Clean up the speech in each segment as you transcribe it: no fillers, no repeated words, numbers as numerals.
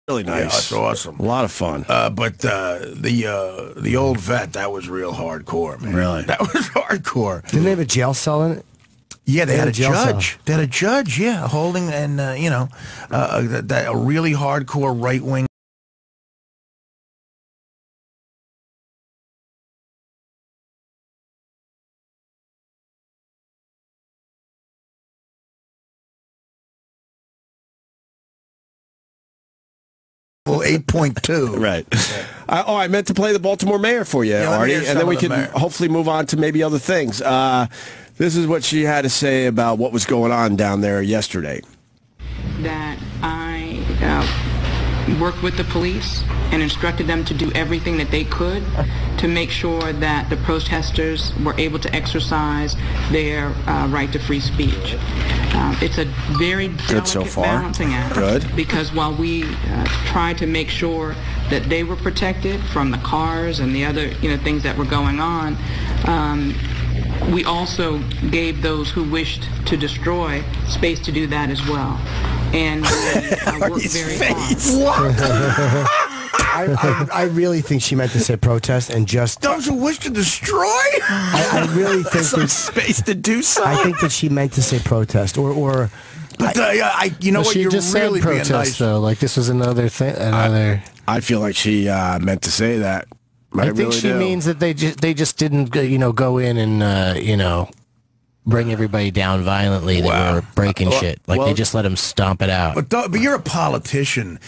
Really nice. Yeah, that's awesome. A lot of fun. But the old vet, that was real hardcore, man. Really? That was hardcore. Didn't they have a jail cell in it? Yeah, they had a judge. Cell. They had a judge, yeah, holding, and, a really hardcore right-wing. Well, 8.2. Right. I meant to play the Baltimore mayor for you, Artie, and then we can hopefully move on to maybe other things. This is what she had to say about what was going on down there yesterday. That I worked with the police and instructed them to do everything that they could to make sure that the protesters were able to exercise their right to free speech. It's a very delicate balancing act. Good. Because while we tried to make sure that they were protected from the cars and the other things that were going on, we also gave those who wished to destroy space to do that as well. And we worked very hard. I really think she meant to say protest and just... Those who wish to destroy? I really think some space to do so. I think that she meant to say protest or but you know what? She You're just really said being protest, nice. though. Like, this was another thing. I feel like she meant to say that. I think she means that they just didn't, go in and, bring everybody down violently that were breaking shit. Like, they just let them stomp it out. But you're a politician.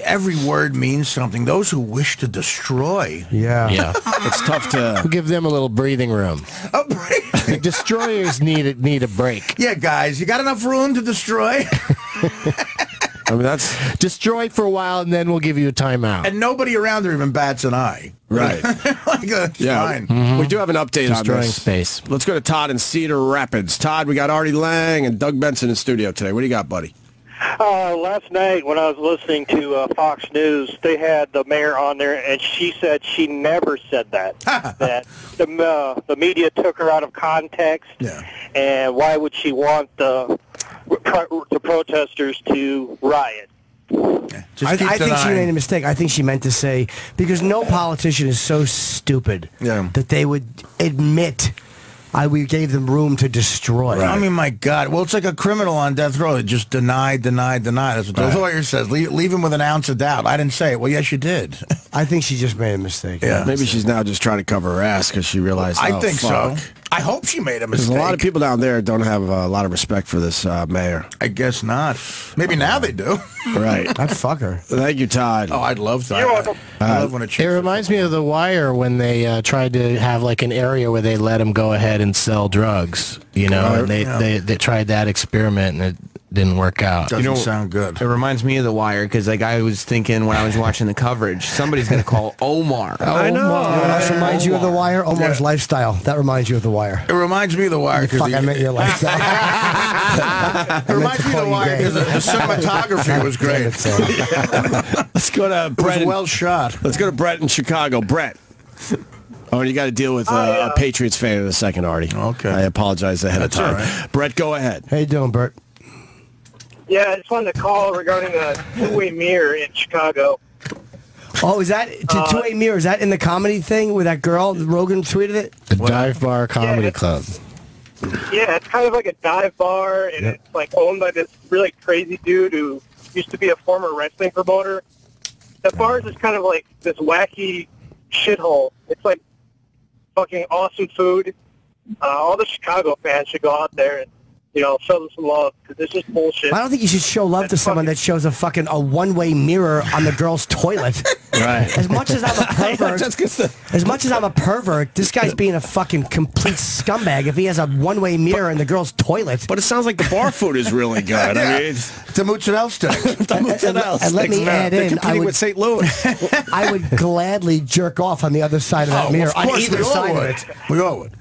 Every word means something. Those who wish to destroy. Yeah. It's tough to... We'll give them a little breathing room. A break. The destroyers need a break. Yeah, guys, you got enough room to destroy? I mean, that's... Destroy for a while, and then we'll give you a timeout. And nobody around there even bats an eye. Right. Fine. Mm-hmm. We do have an update Destroying on this. space. Let's go to Todd in Cedar Rapids. Todd, we got Artie Lange and Doug Benson in studio today. What do you got, buddy? Last night when I was listening to Fox News, they had the mayor on there, and she said she never said that. That the media took her out of context. Yeah. And why would she want the protesters to riot? I think she made a mistake. I think she meant to say, because no politician is so stupid that they would admit we gave them room to destroy. Right. I mean, my God. Well, it's like a criminal on death row that just denied. That's what the lawyer says. Leave him with an ounce of doubt. I didn't say it. Well, yes, you did. I think she just made a mistake. Yeah. Maybe she's now just trying to cover her ass because she realized, I think fuck. so. I hope she made a Because mistake. a lot of people down there don't have a lot of respect for this mayor. I guess not. Maybe now they do. Right. I'd fuck her. Thank you, Todd. Oh, I'd love that. You're welcome. I love when It reminds me of The Wire when they tried to have like an area where they let them go ahead and sell drugs, and they tried that experiment and it didn't work out. Doesn't sound good. It reminds me of The Wire because like I was thinking when I was watching the coverage, somebody's going to call Omar. I know. You know what else reminds you of The Wire? Omar's lifestyle. That reminds you of The Wire. It reminds me of The Wire. Fuck, I meant your lifestyle. It reminds me of The Wire because the cinematography was great. Let's go to It Brett. was well shot. Let's go to Brett in Chicago. Brett. Oh, you got to deal with a Patriots fan in a second, Artie. Okay. I apologize ahead of time. all right. Brett, go ahead. How you doing, Bert? Yeah, I just wanted to call regarding a two-way mirror in Chicago. Oh, is that two-way mirror? Is that in the comedy thing with that girl? Rogan tweeted it? The Dive Bar Comedy Club. Yeah, it's kind of like a dive bar, and it's like owned by this really crazy dude who used to be a former wrestling promoter. The bar is just kind of like this wacky shithole. It's like fucking awesome food. All the Chicago fans should go out there and show them some love because it's just bullshit. I don't think you should show love to someone that shows a one-way mirror on the girl's toilet. Right. As much as I'm a pervert, this guy's being a fucking complete scumbag if he has a one-way mirror in the girl's toilet. But it sounds like the bar food is really good. I mean, It's a mozzarella stick. And let me add in, with St. Louis. I would gladly jerk off on the other side of that mirror, of on course, either we all side of would. it. We all would.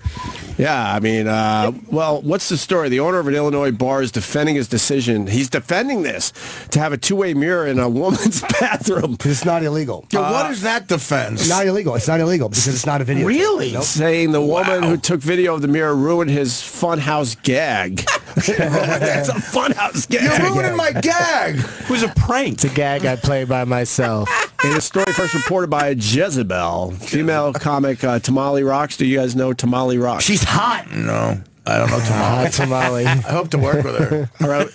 Yeah, I mean, well, what's the story? The owner of an Illinois bar is defending his decision. He's defending this to have a two-way mirror in a woman's bathroom. It's not illegal. Yeah, what is that defense? It's not illegal. It's not illegal because it's not a video. Really? Nope. Saying the woman who took video of the mirror ruined his funhouse gag. That's a funhouse gag. You're ruining my gag. It was a prank. It's a gag I played by myself. In a story first reported by Jezebel, female comic Tamale Rocks. Do you guys know Tamale Rocks? She's hot. No. I don't know Tamale. Tamale. I hope to work with her. All right.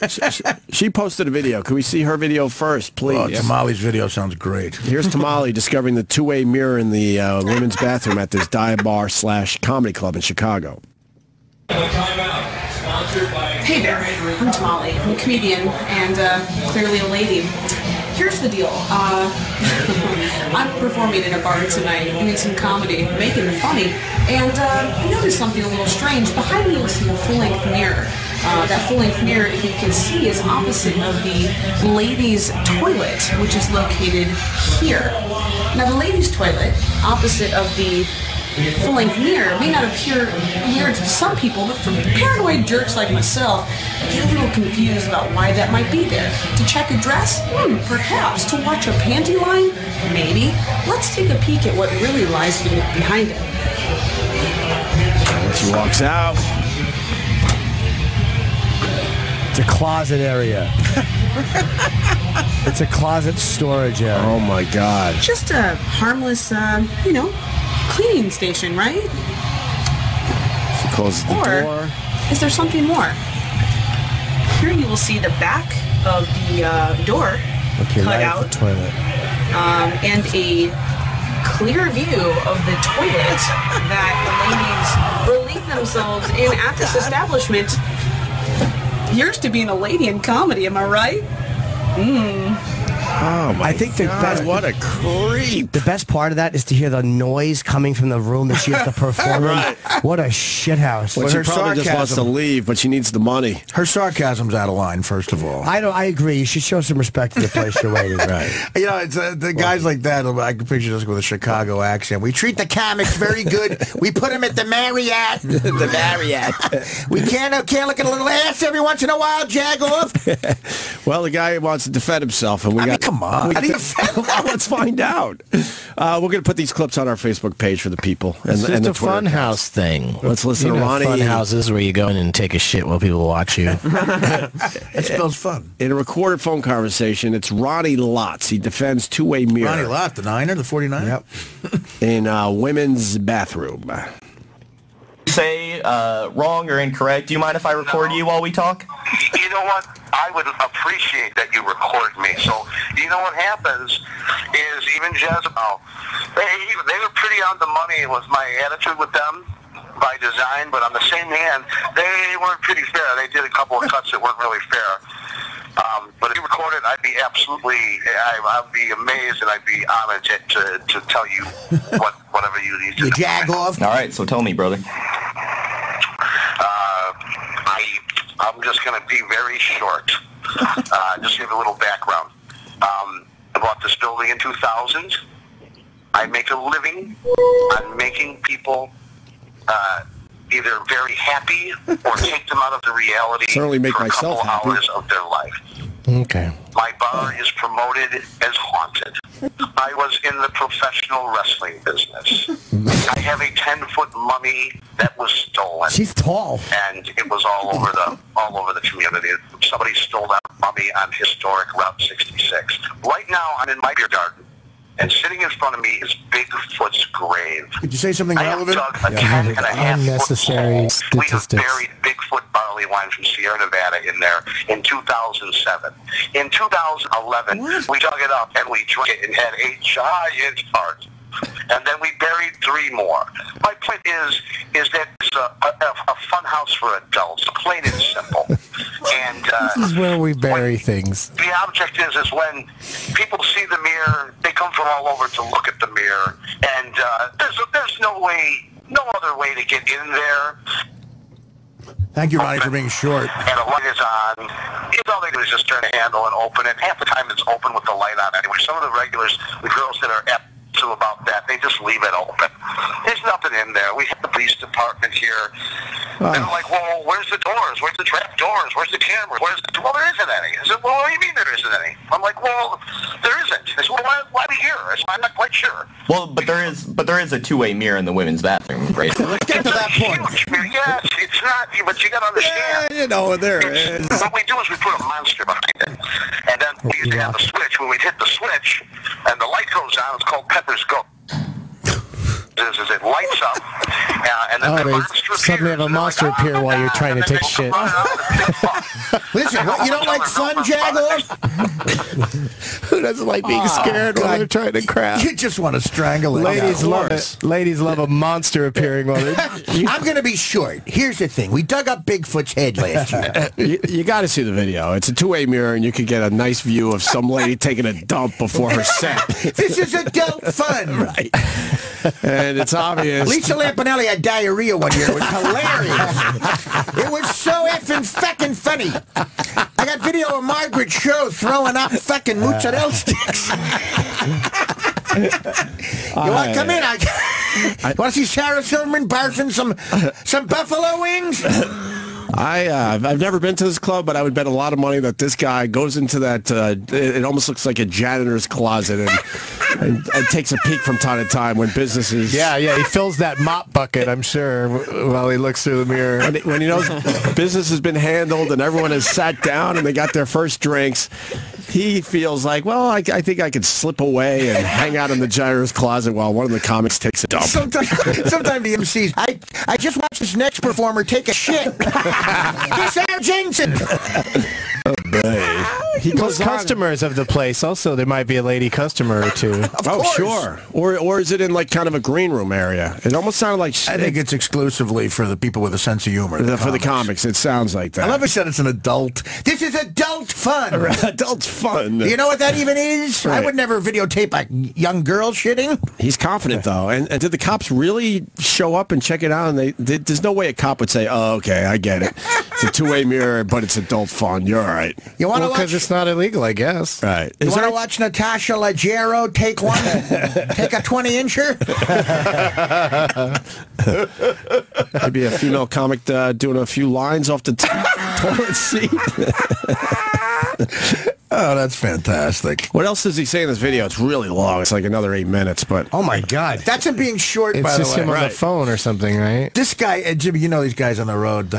She posted a video. Can we see her video first, please? Oh, Tamale's video sounds great. Here's Tamale discovering the two-way mirror in the women's bathroom at this dive bar / comedy club in Chicago. Hey there, I'm Tamale. I'm a comedian and clearly a lady. Here's the deal. I'm performing in a bar tonight, doing some comedy, making it funny, and I noticed something a little strange. Behind me you'll see a full-length mirror. That full-length mirror, if you can see, is opposite of the ladies' toilet, which is located here. Now the ladies' toilet, opposite of the full-length mirror, may not appear weird to some people, but for paranoid jerks like myself, I get a little confused about why that might be there. To check a dress? Perhaps. To watch a panty line? Maybe. Let's take a peek at what really lies behind it. She walks out. It's a closet area. It's a closet storage area. Oh my God. Just a harmless, cleaning station, right? She closes the door. Is there something more? Here you will see the back of the door cut out, the toilet. and a clear view of the toilet that the ladies relieve themselves in at this establishment. Here's to being a lady in comedy, am I right? Oh my! I think the best. What a creep! The best part of that is to hear the noise coming from the room that she has to perform in. What a shithouse! Well, she probably just wants to leave, but she needs the money. Her sarcasm's out of line. First of all, I agree. You should show some respect to the place you're waiting. Right. You know, it's the guys like that. I can picture this with a Chicago accent. We treat the comics very good. We put them at the Marriott. The Marriott. We can't look at a little ass every once in a while. Jag off. Well, the guy wants to defend himself, and we got. Come on. How do you let's find out. We're going to put these clips on our Facebook page for the people. And, it's just a fun house thing. Let's listen to Ronnie. Fun houses where you go in and take a shit while people watch you. It spells fun. In a recorded phone conversation, it's Ronnie Lotz. He defends two-way mirror. Ronnie Lott, the Niner, the 49er? Yep. In a women's bathroom. Say wrong or incorrect. Do you mind if I record you while we talk? You know what? I would appreciate that you record me. So, you know what happens is even Jezebel, they were pretty on the money with my attitude with them by design, but on the same hand, they weren't pretty fair. They did a couple of cuts that weren't really fair. But if you record it, I'd be I'd be amazed and I'd be honored to tell you whatever you need to. You jag off. All right, so tell me, brother. I'm just going to be very short. Just give a little background. I bought this building in 2000. I make a living on making people either very happy or take them out of the reality Certainly make for a myself couple happy. hours of their life. Okay. My bar is promoted as haunted. I was in the professional wrestling business. I have a 10-foot mummy that was stolen. She's tall. And it was all over the community. Somebody stole that mummy on historic Route 66. Right now, I'm in my beer garden, and sitting in front of me is Bigfoot's grave. Could you say something relevant? I have dug a 10.5-foot Unnecessary hole. statistics. We have buried Bigfoot barley wine from Sierra Nevada in there in 2007. In 2011, we dug it up and we drank it and had a giant fart. And then we buried 3 more. My point is that it's a fun house for adults, plain and simple. And This is where we bury things. The object is when people see the mirror, they come from all over to look at the mirror, and there's no other way to get in there. Thank you, Ronnie, for being short. And the light is on. All they do is just turn the handle and open it. Half the time it's open with the light on anyway. Some of the regulars, the girls that are to about that, they just leave it open. There's nothing in there. We have the police department here. They're like, well, where's the doors? Where's the trap doors? Where's the cameras? Well, there isn't any. I said, well, what do you mean there isn't any? I'm like, well, there isn't. I said, well, why why we here? I'm not quite sure. Well, but there is a two-way mirror in the women's bathroom, right? Let's get to that point. Yes, it's not, but you got to understand. Yeah, you know, there is. What we do is we put a monster behind it, and then we used to have the switch. When we hit the switch, and the light goes on, it's called Pepper's Go. Is it lights up, and then the monster suddenly have a monster appear while you're trying to take shit. Listen, what, you don't like fun, Jaguar? Who doesn't like being scared while they're trying to crap? You just want to strangle it. Ladies love it. Ladies love a monster appearing while they're... I'm going to be short. Here's the thing. We dug up Bigfoot's head last year. You got to see the video. It's a two-way mirror, and you can get a nice view of some lady taking a dump before her set. This is adult fun. Right. And it's obvious. Lisa Lampanelli had diarrhea one year. It was hilarious. It was so effing fucking funny. I got video of Margaret Cho throwing up fucking mozzarella sticks. You want to come in? You want to see Sarah Silverman barfing some buffalo wings? I've never been to this club, but I would bet a lot of money that this guy goes into that, it almost looks like a janitor's closet and takes a peek from time to time when business is... Yeah, he fills that mop bucket, I'm sure, while he looks through the mirror. When he knows business has been handled and everyone has sat down and they got their first drinks, he feels like, well, I think I could slip away and hang out in the janitor's closet while one of the comics takes a dump. Sometimes the MCs, I just watched this next performer take a shit. This Al Jensen. Oh, boy. He goes customers of the place. Also, there might be a lady customer or two. Oh, sure. Or is it in like kind of a green room area? It almost sounded like... I think it's exclusively for the people with a sense of humor. For the comics, it sounds like that. I love it said it's an adult. This is adult fun. Adult fun. You know what that even is? Right. I would never videotape a young girl shitting. He's confident, though. And did the cops really show up and check it out? And there's no way a cop would say, oh, okay, I get it. It's a two-way mirror, but it's adult fun. You're all right. You want to watch? Because it's not illegal, I guess. Right. You want to watch Natasha Leggero take one? Take a 20-incher? Maybe a female comic doing a few lines off the toilet seat. Oh, that's fantastic. What else does he say in this video? It's really long. It's like another 8 minutes, but... Oh, my God. That's him being short, by the way. It's just him on the phone or something, right? This guy, Jimmy, you know these guys on the road,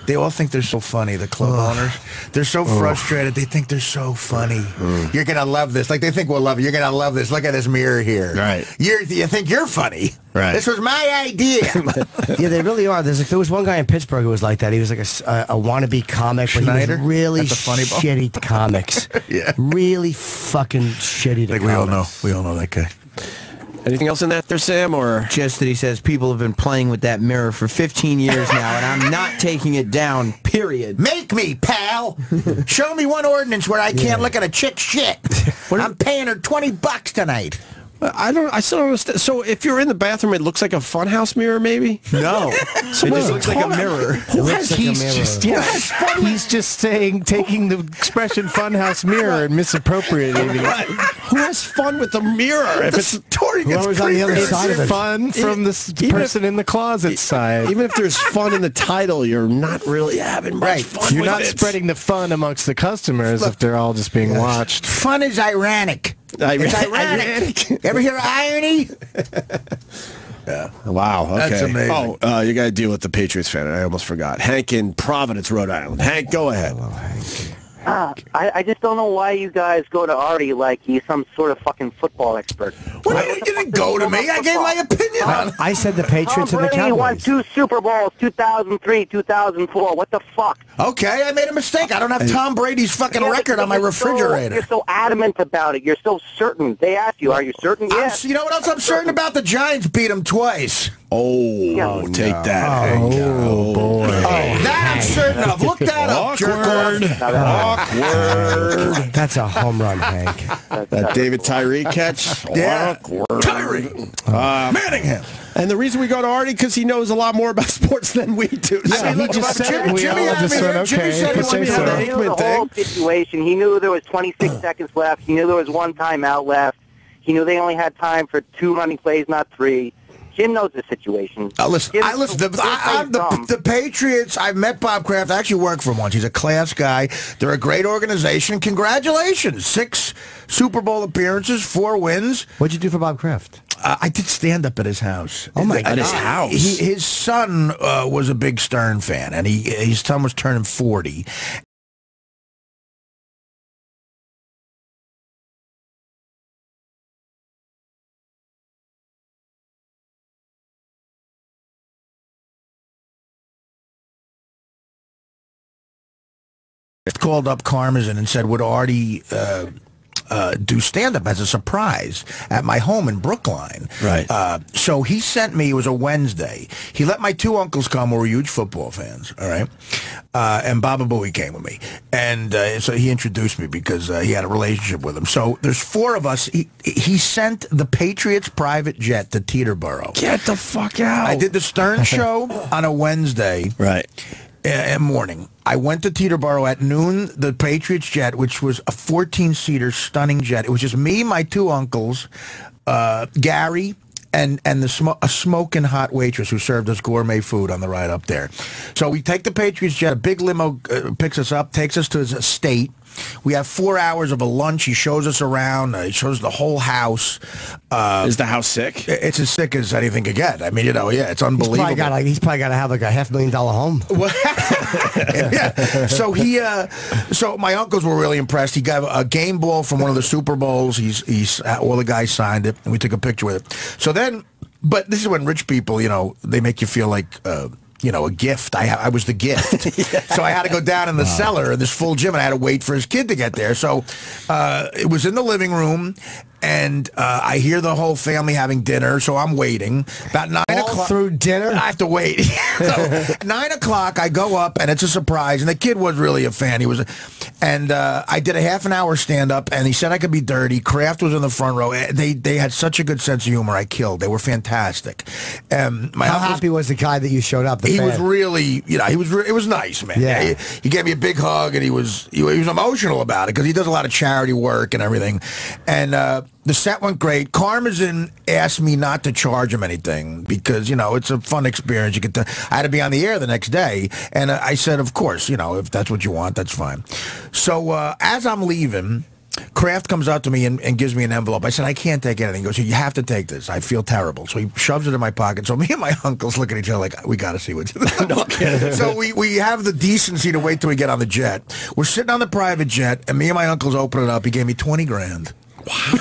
they all think they're so funny, the club owners. They're so frustrated. They think they're so funny. You're going to love this. Like, they think we'll love you. You're going to love this. Look at this mirror here. Right. You think you're funny. Right. This was my idea. Yeah, they really are. There was one guy in Pittsburgh who was like that. He was like a wannabe comic, but he was really shitty to comics. Yeah. Really fucking shitty to comics. We all know that guy. Anything else in that there, Sam? Or just that he says people have been playing with that mirror for 15 years now, and I'm not taking it down, period. Make me, pal. Show me one ordinance where I can't look at a chick's shit. I'm paying her $20 tonight. I still don't understand. So if you're in the bathroom, it looks like a funhouse mirror, maybe? No. It just looks like a mirror. He's just taking the expression funhouse mirror and misappropriating it. Who has fun with the mirror? If it's whoever's on the other side of it. Fun from the person in the closet side. Even if there's fun in the title, you're not really having much fun. You're not spreading the fun amongst the customers if they're all just being watched. Fun is ironic. It's ironic. Ever hear of irony? Yeah. Wow. Okay. That's amazing. Oh, you got to deal with the Patriots fan. I almost forgot. Hank in Providence, Rhode Island. Hank, go ahead. Hello, Hank. I just don't know why you guys go to Artie like he's some sort of fucking football expert. You didn't go to me. I gave my opinion on it. I said the Patriots and the Cowboys. He won 2 Super Bowls, 2003, 2004. What the fuck? Okay, I made a mistake. I don't have Tom Brady's fucking record on my refrigerator. You're so adamant about it. You're so certain. They asked you, are you certain? Yes. You know what else I'm certain about? The Giants beat them twice. Take that. Oh, boy. That I'm certain of. Look that up, Awkward. That's a home run, Hank. That David Tyree catch? Yeah. Awkward. Tyree. Manningham. And the reason we go to Artie, because he knows a lot more about sports than we do. Yeah, he just said we all just went, okay, if you say so. He knew the whole situation. He knew there was 26 seconds left. He knew there was 1 timeout left. He knew they only had time for 2 running plays, not 3. Jim knows the situation. Listen, the Patriots, I've met Bob Kraft. I actually worked for him once. He's a class guy. They're a great organization. Congratulations. 6 Super Bowl appearances, 4 wins. What'd you do for Bob Kraft? I did stand-up at his house. Oh, my God. At his house? His son was a big Stern fan, and his son was turning 40. Called up Karmazin and said, would Artie do stand-up as a surprise at my home in Brookline? Right. So he sent me, it was a Wednesday. He let my 2 uncles come who were huge football fans, all right? And Baba Booey came with me. And so he introduced me because he had a relationship with him. So there's 4 of us. He sent the Patriots private jet to Teterboro. Get the fuck out. I did the Stern show on a Wednesday. Right. Morning. I went to Teterboro at noon. The Patriots jet, which was a 14-seater stunning jet. It was just me, my 2 uncles, Gary, and a smoking hot waitress who served us gourmet food on the ride up there. So we take the Patriots jet. A big limo picks us up, takes us to his estate. We have 4 hours of a lunch. He shows us around. He shows the whole house. Is the house sick? It's as sick as anything could get. I mean, yeah, it's unbelievable. He's probably got to have like a $500,000 home. Yeah. So my uncles were really impressed. He got a game ball from one of the Super Bowls. He's all the guys signed it, and we took a picture with it. So then, but this is when rich people, they make you feel like. A gift. I was the gift. Yeah. So I had to go down in the cellar in this full gym, and I had to wait for his kid to get there. So it was in the living room, and I hear the whole family having dinner, so I'm waiting. About 9 o'clock. Through dinner? I have to wait. So 9 o'clock, I go up, and it's a surprise. And the kid was really a fan. I did a half an hour stand-up, and he said I could be dirty. Kraft was in the front row. They had such a good sense of humor. I killed. They were fantastic. How happy was the guy that you showed up? He was really, it was nice, man. Yeah. He gave me a big hug, and he was emotional about it because he does a lot of charity work and everything. And the set went great. Karmazin asked me not to charge him anything because, it's a fun experience. I had to be on the air the next day, and I said, of course, if that's what you want, that's fine. So as I'm leaving, Kraft comes out to me and gives me an envelope. I said, I can't take anything. He goes, you have to take this. I feel terrible. So he shoves it in my pocket. So me and my uncles look at each other like, we got to see what's in the So we have the decency to wait till we get on the jet. We're sitting on the private jet, and me and my uncles open it up. He gave me 20 grand. Wow.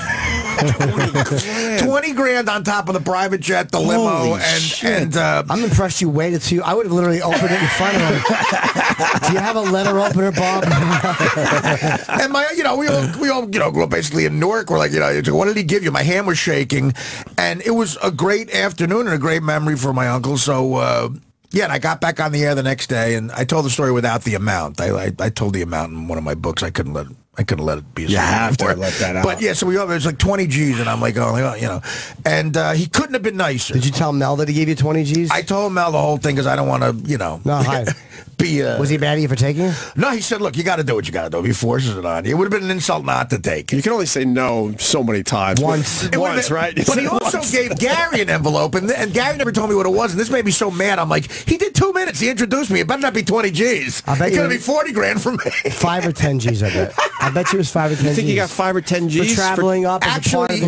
20 grand on top of the private jet, the limo, and I'm impressed you waited to. I would have literally opened it in front of him. Do you have a letter opener, Bob? And we all grew up basically in Newark. We're like, what did he give you? My hand was shaking, and it was a great afternoon and a great memory for my uncle. So. And I got back on the air the next day, and I told the story without the amount. I told the amount in one of my books. I couldn't let it be. You have to let that out. But yeah, so it was like 20 G's, and I'm like, and he couldn't have been nicer. Did you tell Mel that he gave you 20 G's? I told Mel the whole thing because I don't want to, be. Was he mad at you for taking it? No, he said, look, you got to do what you got to do. If he forces it on you, it would have been an insult not to take it. You can only say no so many times. Once, right? But he also gave Gary an envelope, and Gary never told me what it was, and this made me so mad. I'm like, he did 2 minutes. He introduced me. It better not be 20 G's. I bet it's going to be 40 grand from me. 5 or 10 G's, I bet. I bet you it was 5 or 10 G's. You think you got 5 or 10 G's? For traveling up? Actually,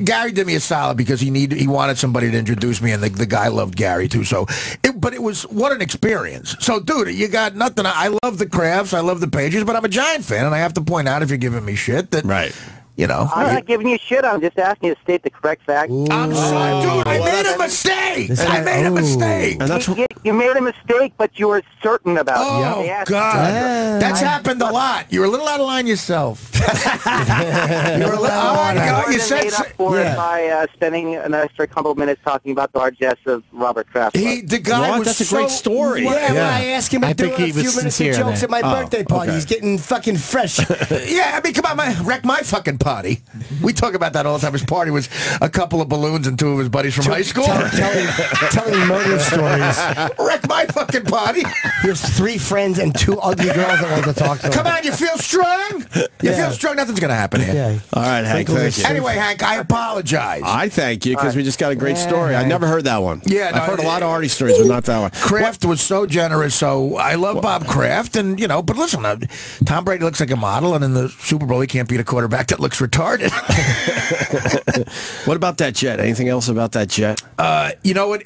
Gary did me a solid because he wanted somebody to introduce me, and the guy loved Gary, too. So, but it was, what an experience. So, dude, you got nothing. I love the Crafts. I love the Pages, but I'm a Giant fan, and I have to point out, if you're giving me shit, that... Right. I'm not giving you shit. I'm just asking you to state the correct fact. I'm sorry, dude. I made a mistake. I made a mistake. And that's you made a mistake, but you were certain about it. Oh, God. That's happened a lot. You're a little out of line yourself. You're a little out of line. You said made up for it by spending an extra couple of minutes talking about the largesse of Robert Kraft. The guy was That's a great story. Yeah, when I asked him to do a few minutes of jokes at my birthday party, he's getting fucking fresh. Yeah, I mean, come on, wreck my fucking party. We talk about that all the time. His party was a couple of balloons and 2 of his buddies from high school. Telling murder stories. Wreck my fucking party. He has 3 friends and 2 ugly girls that want to talk to him. Come on, you feel strong? You feel strong? Nothing's going to happen here. Yeah. All right, Hank, thank you. Anyway, Hank, I apologize. I thank you, because we just got a great story. I never heard that one. Yeah, I've heard a lot of Artie stories, but not that one. Kraft was so generous, so I love Bob Kraft, and, you know, but listen, Tom Brady looks like a model, and in the Super Bowl, he can't beat a quarterback that looks retarded. What about that jet? Anything else about that jet? You know what?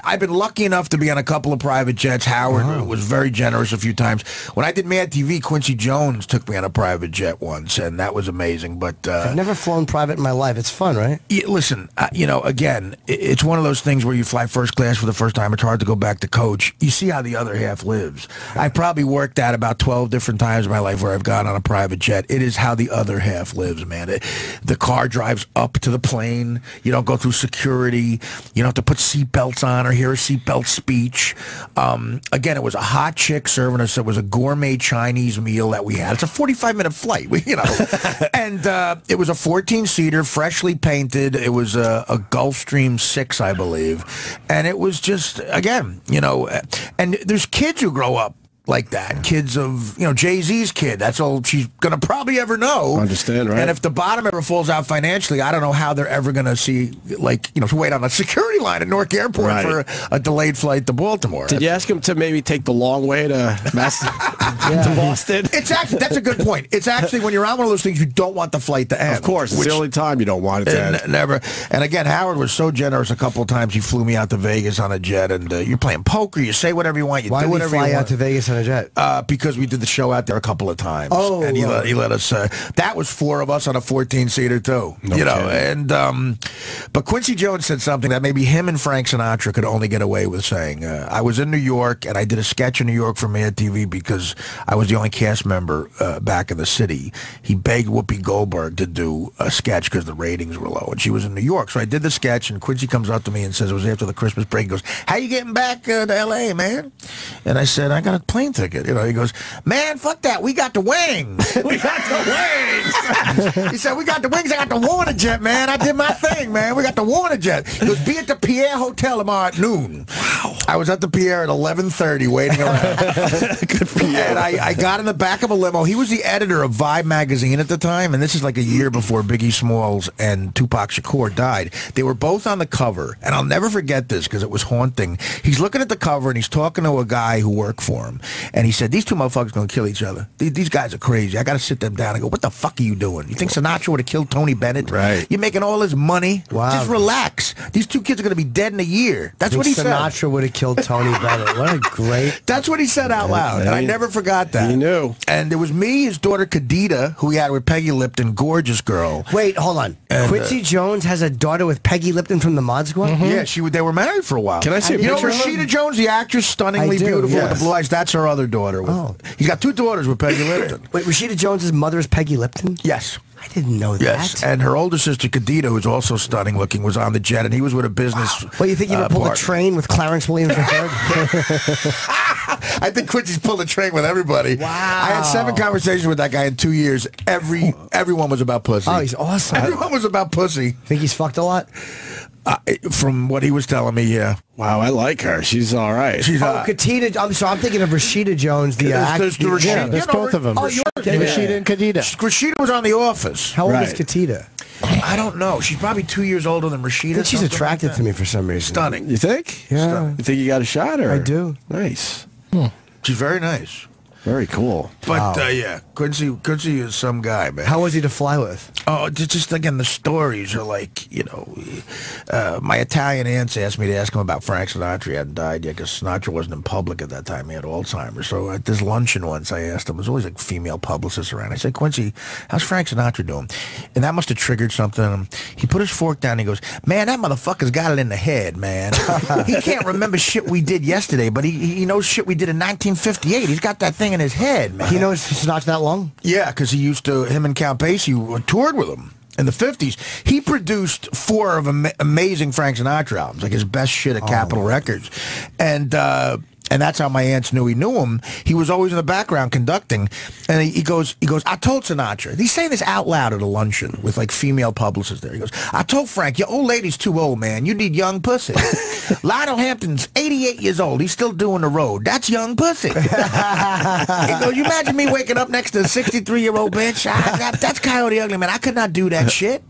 I've been lucky enough to be on a couple of private jets. Howard was very generous a few times. When I did Mad TV, Quincy Jones took me on a private jet once, and that was amazing. But I've never flown private in my life. It's fun, right? Yeah, listen, you know, again, it's one of those things where you fly first class for the first time. It's hard to go back to coach. You see how the other half lives. I probably worked at about 12 different times in my life where I've gone on a private jet. It is how the other half lives, man. The car drives up to the plane. You don't go through security. You don't have to put seatbelts on or hear a seatbelt speech. Again, it was a hot chick serving us. It was a gourmet Chinese meal that we had. It's a 45-minute flight, you know. And it was a 14-seater, freshly painted. It was a Gulfstream 6, I believe. And it was just, again, you know, and there's kids who grow up like that. Kids of, you know, Jay-Z's kid. That's all she's going to probably ever know. Understand, right? And if the bottom ever falls out financially, I don't know how they're ever going to see, like, you know, to wait on a security line at Newark Airport for a delayed flight to Baltimore. Did you ask him to maybe take the long way to to Boston? It's actually, that's a good point. It's actually, when you're on one of those things, you don't want the flight to end. Of course. It's the only time you don't want it to end. Never. And again, Howard was so generous a couple of times. He flew me out to Vegas on a jet, and you're playing poker. You say whatever you want. You Why do would he whatever you fly want. out to Vegas on a jet? Because we did the show out there a couple of times. Oh, and he let us. That was 4 of us on a 14-seater too. You know, and but Quincy Jones said something that maybe him and Frank Sinatra could only get away with saying. I was in New York, and I did a sketch in New York for Mad TV because I was the only cast member back in the city. He begged Whoopi Goldberg to do a sketch because the ratings were low, and she was in New York. So I did the sketch, and Quincy comes up to me and says, it was after the Christmas break. He goes, "How you getting back to L.A., man?" And I said, "I got a plane ticket." You know, he goes, "Man, fuck that. We got the wings. We got the wings." He said, "We got the wings. I got the Warner Jet, man. I did my thing, man. We got the Warner Jet." He goes, "Be at the Pierre Hotel tomorrow at noon." Wow. I was at the Pierre at 11:30 waiting around. Good for you. And I got in the back of a limo. He was the editor of Vibe magazine at the time, and this is like a year before Biggie Smalls and Tupac Shakur died. They were both on the cover, and I'll never forget this because it was haunting. He's looking at the cover, and he's talking to a guy who worked for him, and he said, "These two motherfuckers going to kill each other. These guys are crazy. I got to sit them down and go, what the fuck are you doing? You think Sinatra would have killed Tony Bennett? Right. You're making all his money. Wow. Just relax. These 2 kids are going to be dead in a year." That's what he said. Sinatra would have killed Tony Bennett. What a great... That's what he said out loud, and I never forgot that. He knew. And there was me, his daughter Kadita, who he had with Peggy Lipton, gorgeous girl. Wait, hold on. And, Quincy Jones has a daughter with Peggy Lipton from the Mod Squad? Yeah, they were married for a while. Can I see a You know picture of Rashida them? Jones, the actress, stunningly I do, beautiful yes. with the blue eyes? That's her other daughter. He's got 2 daughters with Peggy Lipton. Wait, Rashida Jones' mother is Peggy Lipton? Yes. I didn't know that. Yes, and her older sister, Kadita, who's also stunning looking, was on the jet, and he was with a business. Well, you think you would pull a train with Clarence Williams III? I think Quincy's pulled a train with everybody. Wow. I had 7 conversations with that guy in 2 years. Everyone was about pussy. Oh, he's awesome. Everyone was about pussy. Think he's fucked a lot? From what he was telling me, yeah. Wow, I like her. She's all right. She's Katina. I'm thinking of Rashida Jones, the actress. There's both of them. Oh, you're Rashida and Kadita. Rashida was on The Office. How old is Katita? I don't know. She's probably 2 years older than Rashida. I think she's attracted to me for some reason. Stunning. You think? Yeah. Stunning. You think you got a shot? Or? I do. Nice. She's very nice. Very cool. But, yeah, Quincy is some guy, man. How was he to fly with? Oh, just again, the stories are like, you know, my Italian aunts asked me to ask him about Frank Sinatra. He hadn't died yet because Sinatra wasn't in public at that time. He had Alzheimer's. So at this luncheon once, I asked him, there's always like female publicists around. I said, "Quincy, how's Frank Sinatra doing?" And that must have triggered something in him. He put his fork down and he goes, "Man, that motherfucker's got it in the head, man. He can't remember shit we did yesterday, but he knows shit we did in 1958. He's got that thing in his head, man." He knows Sinatra that long? Yeah, because him and Count Basie toured with him in the 50s. He produced 4 of amazing Frank Sinatra albums, like his best shit at Capitol Records. And And that's how my aunts knew he knew him. He was always in the background conducting. And he goes, I told Sinatra. He's saying this out loud at a luncheon with like female publicists there. He goes, I told Frank, your old lady's too old, man. You need young pussy. Lionel Hampton's 88 years old. He's still doing the road. That's young pussy. He goes, you imagine me waking up next to a 63-year-old bitch? That's Coyote Ugly, man. I could not do that shit.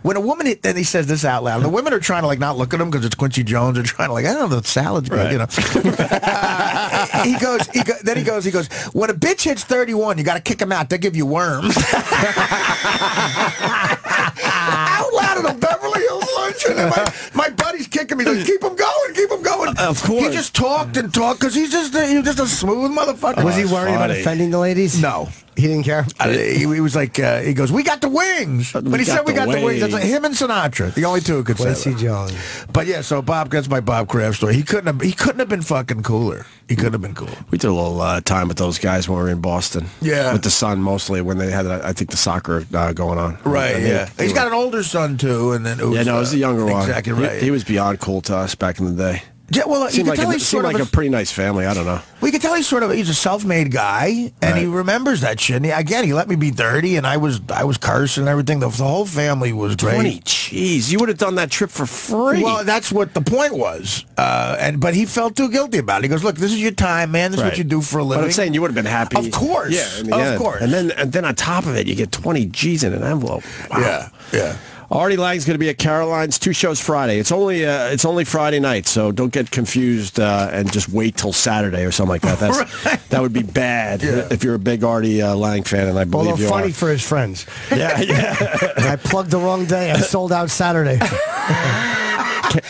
When a woman, then he says this out loud. The women are trying to like not look at him because it's Quincy Jones. They're trying to like, I don't know, the salad's good, you know. He goes, when a bitch hits 31, you got to kick him out. They'll give you worms. Out loud at a Beverly Hills luncheon. And my buddy's kicking me. He's like, keep him going, keep him going. Of course. He just talked and talked because he was just a smooth motherfucker. Was he worried about offending the ladies? No. He didn't care? He was like, he goes, we got the wings. But he said we got the wings. That's like him and Sinatra. The only two who could say Quincy that. Jones. But yeah, so that's my Bob Kraft story. He couldn't have been fucking cooler. He couldn't have been cool. We did a little time with those guys when we were in Boston. Yeah. With the son mostly when they had, I think, the soccer going on. Right, yeah. He's got an older son, too. And then it was, it was the younger one. Exactly right. He was beyond cool to us back in the day. Yeah, well, seemed like a pretty nice family. I don't know. Well, you can tell he's a self-made guy, and he remembers that shit. And he let me be dirty, and I was cursing and everything. The whole family was great. 20, jeez, you would have done that trip for free. Well, that's what the point was. But he felt too guilty about it. He goes, look, this is your time, man. This is what you do for a living. But I'm saying you would have been happy. Of course. Yeah, of course. And then on top of it, you get 20 G's in an envelope. Wow. Yeah. Artie Lange's going to be at Caroline's. 2 shows Friday. It's only Friday night, so don't get confused and just wait till Saturday or something like that. That would be bad if you're a big Artie Lange fan, and I believe you are. Funny for his friends. Yeah. I plugged the wrong day. I sold out Saturday.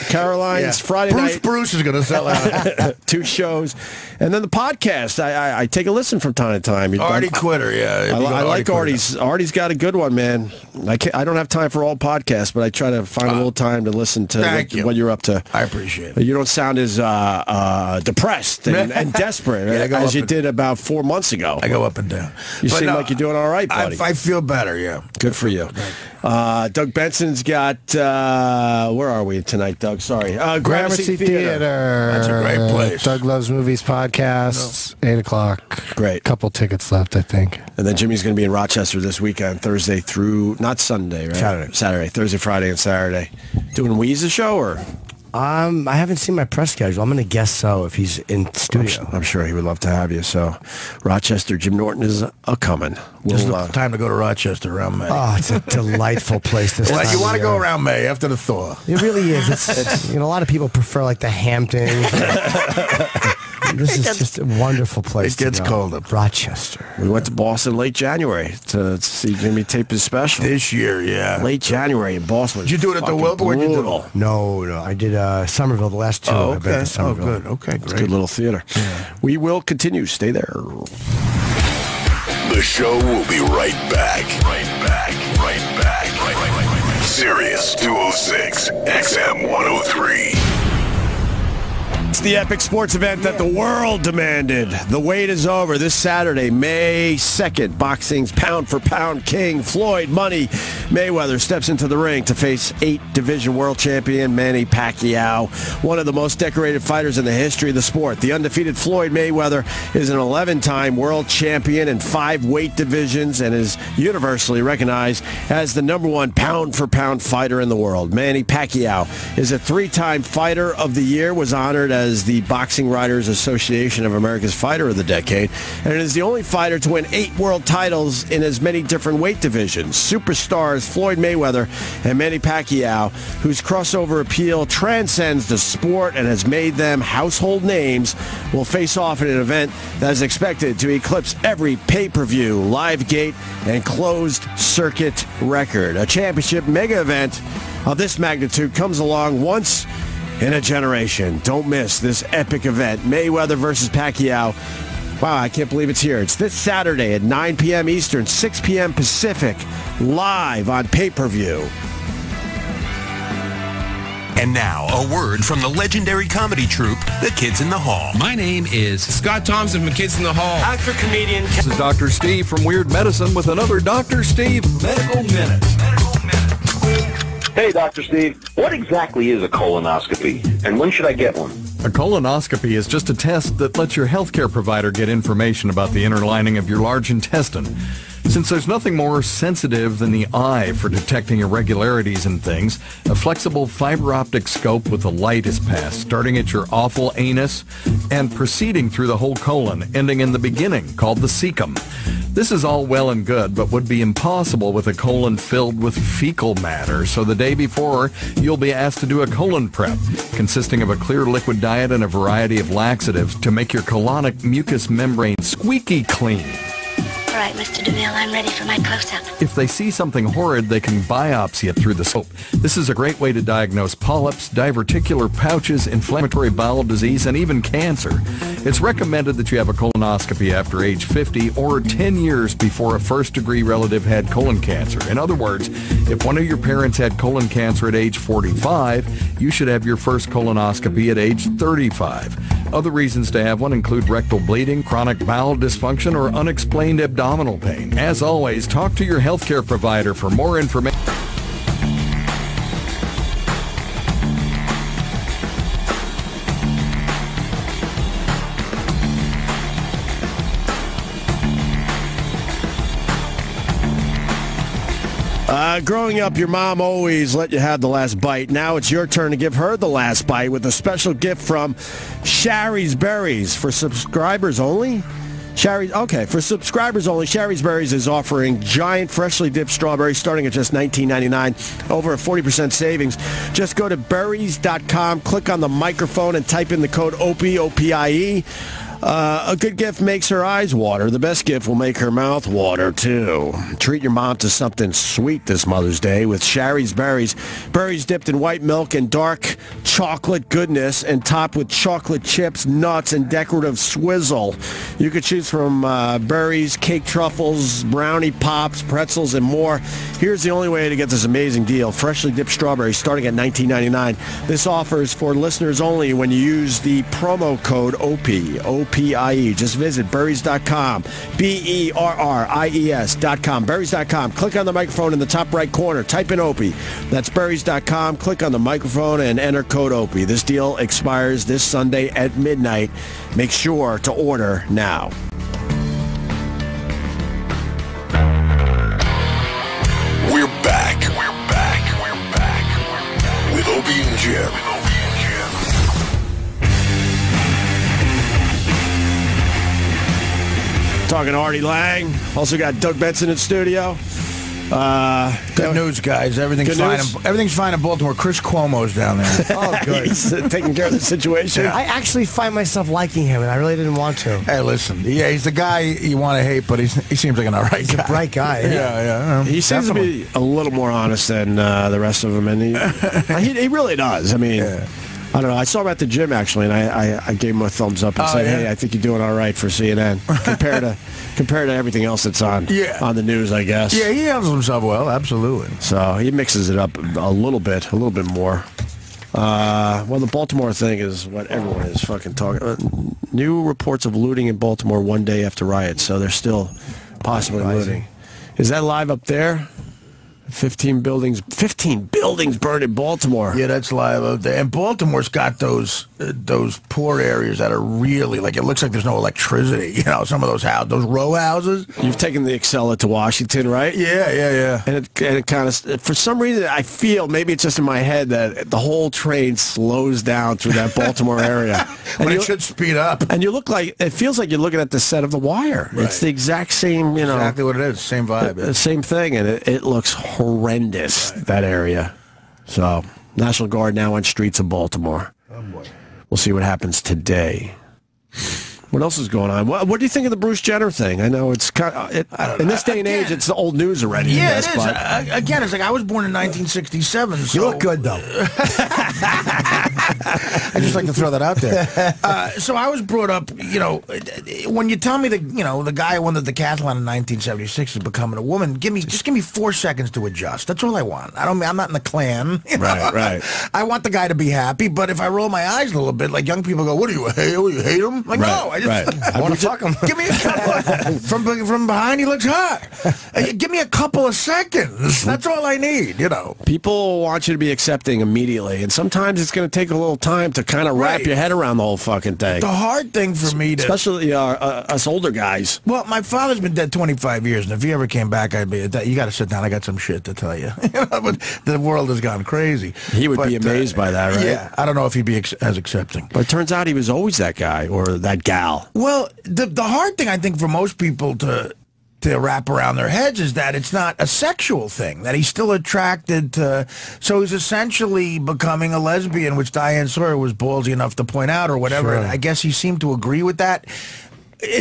Caroline's Friday night. Bruce is going to sell out. 2 shows. And then the podcast. I take a listen from time to time. Artie Quitter, yeah. I like Artie's. Artie's got a good one, man. I don't have time for all podcasts, but I try to find a little time to listen to what you're up to. I appreciate it. You don't sound as depressed and desperate as you did about 4 months ago. I go up and down. You seem like you're doing all right, buddy. I feel better, yeah. Good for you. Doug Benson's got, where are we tonight, Doug? Sorry. Gramercy Theater. That's a great place. Doug Loves Movies podcast, 8 o'clock. Great. Couple tickets left, I think. And then Jimmy's going to be in Rochester this weekend, Thursday through, not Sunday, right? Saturday. Thursday, Friday, and Saturday. Doing Weeze's show, or? I haven't seen my press schedule. I'm going to guess so if he's in studio. I'm sure he would love to have you. So, Rochester, Jim Norton is a-coming. There's time to go to Rochester around May. Oh, it's a delightful place this time. You want to go around May after the thaw. It really is. It's a lot of people prefer like the Hamptons. This is just a wonderful place. It gets cold up. Rochester. We went to Boston late January to see Jimmy tape his special. This year, yeah. Late January in Boston. Did you do it at the Wilbur? Where'd you do it? No. I did Somerville the last 2. Oh, I've been to Somerville. Good. Okay, great. It's a good little theater. Yeah. We will continue. Stay there. The show will be right back. Right back. Sirius 206, XM 103. It's the epic sports event that the world demanded. The wait is over. This Saturday, May 2nd, boxing's pound-for-pound king, Floyd Money Mayweather, steps into the ring to face 8-division world champion Manny Pacquiao, one of the most decorated fighters in the history of the sport. The undefeated Floyd Mayweather is an 11-time world champion in 5 weight divisions and is universally recognized as the #1 pound-for-pound fighter in the world. Manny Pacquiao is a 3-time Fighter of the Year, was honored as the Boxing Writers Association of America's Fighter of the Decade, and is the only fighter to win 8 world titles in as many different weight divisions. Superstars Floyd Mayweather and Manny Pacquiao, whose crossover appeal transcends the sport and has made them household names, will face off in an event that is expected to eclipse every pay-per-view, live gate, and closed circuit record. A championship mega event of this magnitude comes along once in a generation. Don't miss this epic event, Mayweather versus Pacquiao. Wow, I can't believe it's here. It's this Saturday at 9 p.m. Eastern, 6 p.m. Pacific, live on pay-per-view. And now, a word from the legendary comedy troupe, The Kids in the Hall. My name is Scott Thompson from Kids in the Hall. Actor, comedian. This is Dr. Steve from Weird Medicine with another Dr. Steve Medical Minute. Hey, Dr. Steve, what exactly is a colonoscopy, and when should I get one? A colonoscopy is just a test that lets your healthcare provider get information about the inner lining of your large intestine. Since there's nothing more sensitive than the eye for detecting irregularities in things, a flexible fiber optic scope with a light is passed, starting at your awful anus and proceeding through the whole colon, ending in the beginning, called the cecum. This is all well and good, but would be impossible with a colon filled with fecal matter, so the day before, you'll be asked to do a colon prep, consisting of a clear liquid diet and a variety of laxatives to make your colonic mucous membrane squeaky clean. All right, Mr. DeMille, I'm ready for my close-up. If they see something horrid, they can biopsy it through the scope. This is a great way to diagnose polyps, diverticular pouches, inflammatory bowel disease, and even cancer. It's recommended that you have a colonoscopy after age 50 or 10 years before a first-degree relative had colon cancer. In other words, if one of your parents had colon cancer at age 45, you should have your first colonoscopy at age 35. Other reasons to have one include rectal bleeding, chronic bowel dysfunction, or unexplained abdominal pain. As always, talk to your healthcare provider for more information. Growing up, your mom always let you have the last bite. Now it's your turn to give her the last bite with a special gift from Shari's Berries. For subscribers only? For subscribers only, Shari's Berries is offering giant freshly dipped strawberries starting at just $19.99, over a 40% savings. Just go to berries.com, click on the microphone, and type in the code OPIE, O-P-I-E. A good gift makes her eyes water. The best gift will make her mouth water, too. Treat your mom to something sweet this Mother's Day with Shari's Berries. Berries dipped in white milk and dark chocolate goodness and topped with chocolate chips, nuts, and decorative swizzle. You could choose from berries, cake truffles, brownie pops, pretzels, and more. Here's the only way to get this amazing deal. Freshly dipped strawberries starting at $19.99. This offer is for listeners only when you use the promo code OPIE, O-P-I-E. Just visit berries.com, berries.com, berries.com. Click on the microphone in the top right corner. Type in OPIE. That's berries.com. Click on the microphone and enter code OPIE. This deal expires this Sunday at midnight. Make sure to order now. We're back. With Opie and Jim. Talking to Artie Lange. Also got Doug Benson in studio. Good news, guys. Everything's fine in Baltimore. Chris Cuomo's down there. Oh, good. He's taking care of the situation. I actually find myself liking him, and I really didn't want to. Hey, listen. Yeah, he's the guy you want to hate, but he seems like an all right guy. He's a bright guy. Yeah. He seems to be a little more honest than the rest of them, and he really does. I mean, I don't know. I saw him at the gym, actually, and I gave him a thumbs up and said, hey, I think you're doing all right for CNN compared to everything else that's on the news, I guess. Yeah, he handles himself well, absolutely. So he mixes it up a little bit more. Well, the Baltimore thing is what everyone is fucking talking. New reports of looting in Baltimore one day after riots, so they're still possibly looting. Is that live up there? 15 buildings burned in Baltimore. Yeah, that's live up there. And Baltimore's got those poor areas that are really, like, it looks like there's no electricity. You know, some of those row houses. You've taken the Excella to Washington, right? Yeah. And it kind of, for some reason, I feel, maybe it's just in my head, that the whole train slows down through that Baltimore area. And it should speed up. And it feels like you're looking at the set of The Wire. Right. It's the exact same, Exactly what it is. Same vibe. The same thing, and it looks horrendous, that area. So, National Guard now on streets of Baltimore. Oh, boy. We'll see what happens today. What else is going on? What do you think of the Bruce Jenner thing? I know it's kind of, in this day and age, it's old news already. Yeah, it is. Again, it's like I was born in 1967. So you look good, though. I just like to throw that out there. So I was brought up, when you tell me that, the guy who won the decathlon in 1976 is becoming a woman, just give me 4 seconds to adjust. That's all I want. I'm not in the Klan. Right. I want the guy to be happy, but if I roll my eyes a little bit, like young people go, what do you hate him? Like, no, I want to fuck him. Give me a couple. From behind, he looks hot. Give me a couple of seconds. That's all I need. People want you to be accepting immediately, and sometimes it's going to take a little time to kind of wrap your head around the whole fucking thing. The hard thing for me to, especially us older guys. Well, my father's been dead 25 years, and if he ever came back, I'd be. You got to sit down. I got some shit to tell you. But the world has gone crazy. He would be amazed by that, right? Yeah, I don't know if he'd be as accepting. But it turns out he was always that guy or that gal. Well, the hard thing I think for most people to wrap around their heads is that it's not a sexual thing, that he's still attracted to. So he's essentially becoming a lesbian, which Diane Sawyer was ballsy enough to point out or whatever. And I guess he seemed to agree with that.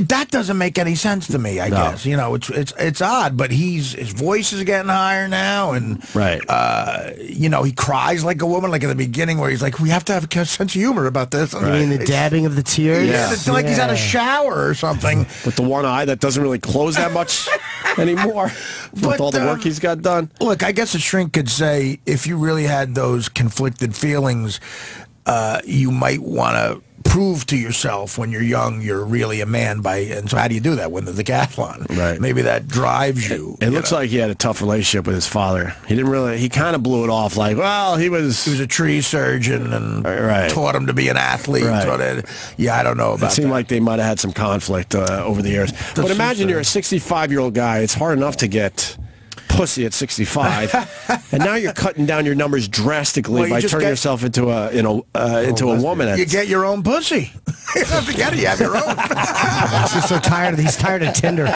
That doesn't make any sense to me, I guess. It's odd, but his voice is getting higher now, and he cries like a woman, like in the beginning where he's like, we have to have a sense of humor about this. You mean the dabbing of the tears? Yeah, it's like he's had a shower or something. With the one eye that doesn't really close that much anymore, with all the work he's got done. Look, I guess a shrink could say, if you really had those conflicted feelings, you might want to prove to yourself when you're young you're really a man and so how do you do that? Win the decathlon. Right. Maybe that drives you. It looks like he had a tough relationship with his father. He kind of blew it off like, well, he was a tree surgeon and taught him to be an athlete. Right. I don't know about that. It seemed like they might have had some conflict over the years. But imagine you're a 65-year-old guy. It's hard enough to get pussy at 65, and now you're cutting down your numbers drastically by turning yourself into a woman. You get your own pussy. You don't have to get it. You have your own. He's so tired. He's tired of Tinder.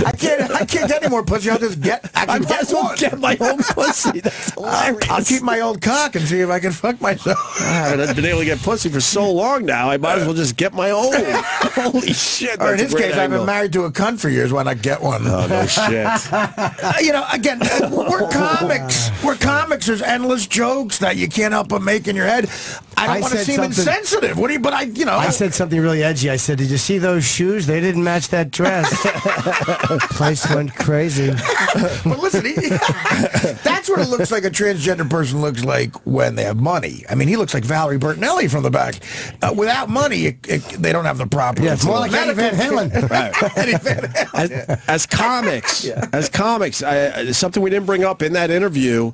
I can't get any more pussy. I'll just I might as well get my own pussy. That's hilarious. I'll keep my old cock and see if I can fuck myself. I haven't been able to get pussy for so long now. I might as well just get my own. Holy shit! Or in his case, I've been married to a cunt for years. Why not get one? Oh no shit. Again, we're comics. We're comics. There's endless jokes that you can't help but make in your head. I don't want to seem insensitive. I said something really edgy. I said, "Did you see those shoes? They didn't match that dress." Place went crazy. But listen, that's what it looks like a transgender person looks like when they have money. I mean, he looks like Valerie Bertinelli from the back. Without money, they don't have the proper. Yeah, it's more like Eddie Van Halen. Right. Eddie Van Halen. As comics, something we didn't bring up in that interview.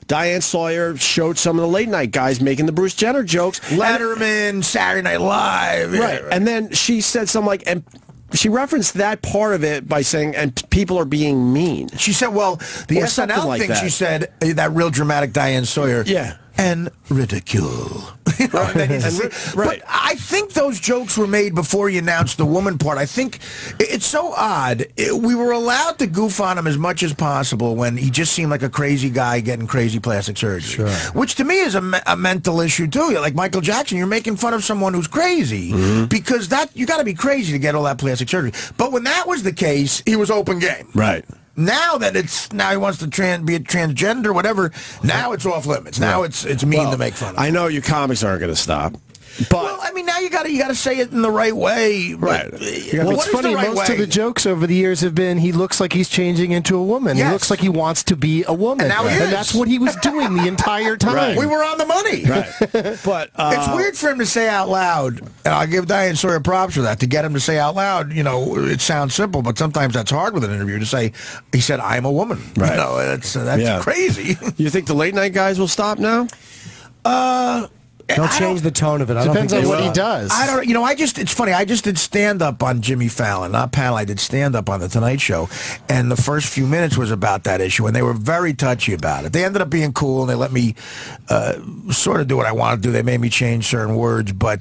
Diane Sawyer showed some of the late night guys making the Bruce Jenner jokes. Letterman, Saturday Night Live. Right. And then she said something like, and she referenced that part of it by saying, and people are being mean. She said, well, the SNL like thing, that. She said, that real dramatic Diane Sawyer. Yeah. And ridicule. But I think those jokes were made before he announced the woman part. I think it's so odd. We were allowed to goof on him as much as possible when he just seemed like a crazy guy getting crazy plastic surgery. Sure. Which to me is a mental issue too. Like Michael Jackson, you're making fun of someone who's crazy because you got to be crazy to get all that plastic surgery. But when that was the case, he was open game. Right. Now that he wants to be a transgender, whatever. Now it's off limits. Now it's mean to make fun of. I know you comics aren't going to stop, but well, I mean, now you got to say it in the right way, right? What's funny, most of the jokes over the years have been he looks like he's changing into a woman. Yes. He looks like he wants to be a woman, and now he is. And that's what he was doing the entire time. Right. We were on the money, right? But it's weird for him to say out loud, and I'll give Diane Sawyer props for that. To get him to say out loud, it sounds simple, but sometimes that's hard with an interview to say. He said, "I'm a woman." Right? That's crazy. You think the late night guys will stop now? They'll change the tone of it. Depends on what he does. I don't. It's funny. I just did stand up on Jimmy Fallon, not panel. I did stand up on the Tonight Show, and the first few minutes was about that issue, and they were very touchy about it. They ended up being cool, and they let me sort of do what I wanted to do. They made me change certain words, but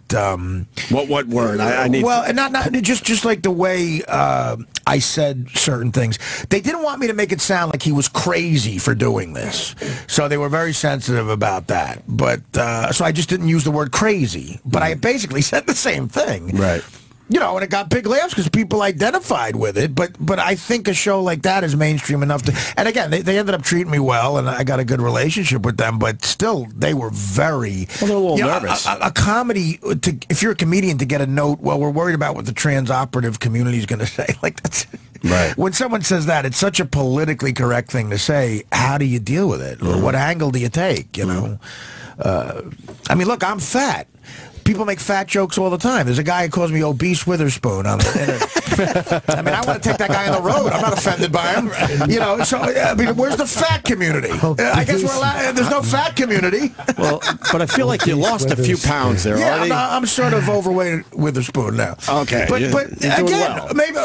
what word? I need. Well, and not just like the way I said certain things. They didn't want me to make it sound like he was crazy for doing this, so they were very sensitive about that. But so I just didn't use the word crazy, but I basically said the same thing. Right. And it got big laughs because people identified with it. But I think a show like that is mainstream enough to. And again, they ended up treating me well, and I got a good relationship with them. But still, they were very. Well, they're a little nervous. A comedy. If you're a comedian, to get a note, well, we're worried about what the trans-operative community is going to say. Like that's. Right. When someone says that, it's such a politically correct thing to say. How do you deal with it? Or what angle do you take? I mean, look, I'm fat. People make fat jokes all the time. There's a guy who calls me obese Witherspoon on the internet. I mean, I want to take that guy on the road. I'm not offended by him. You know, so I mean, where's the fat community? I guess we're allowed. There's no fat community. Well, but I feel like you lost a few pounds there, Yeah, Artie. I'm sort of overweight Witherspoon now. Okay, but again, well. maybe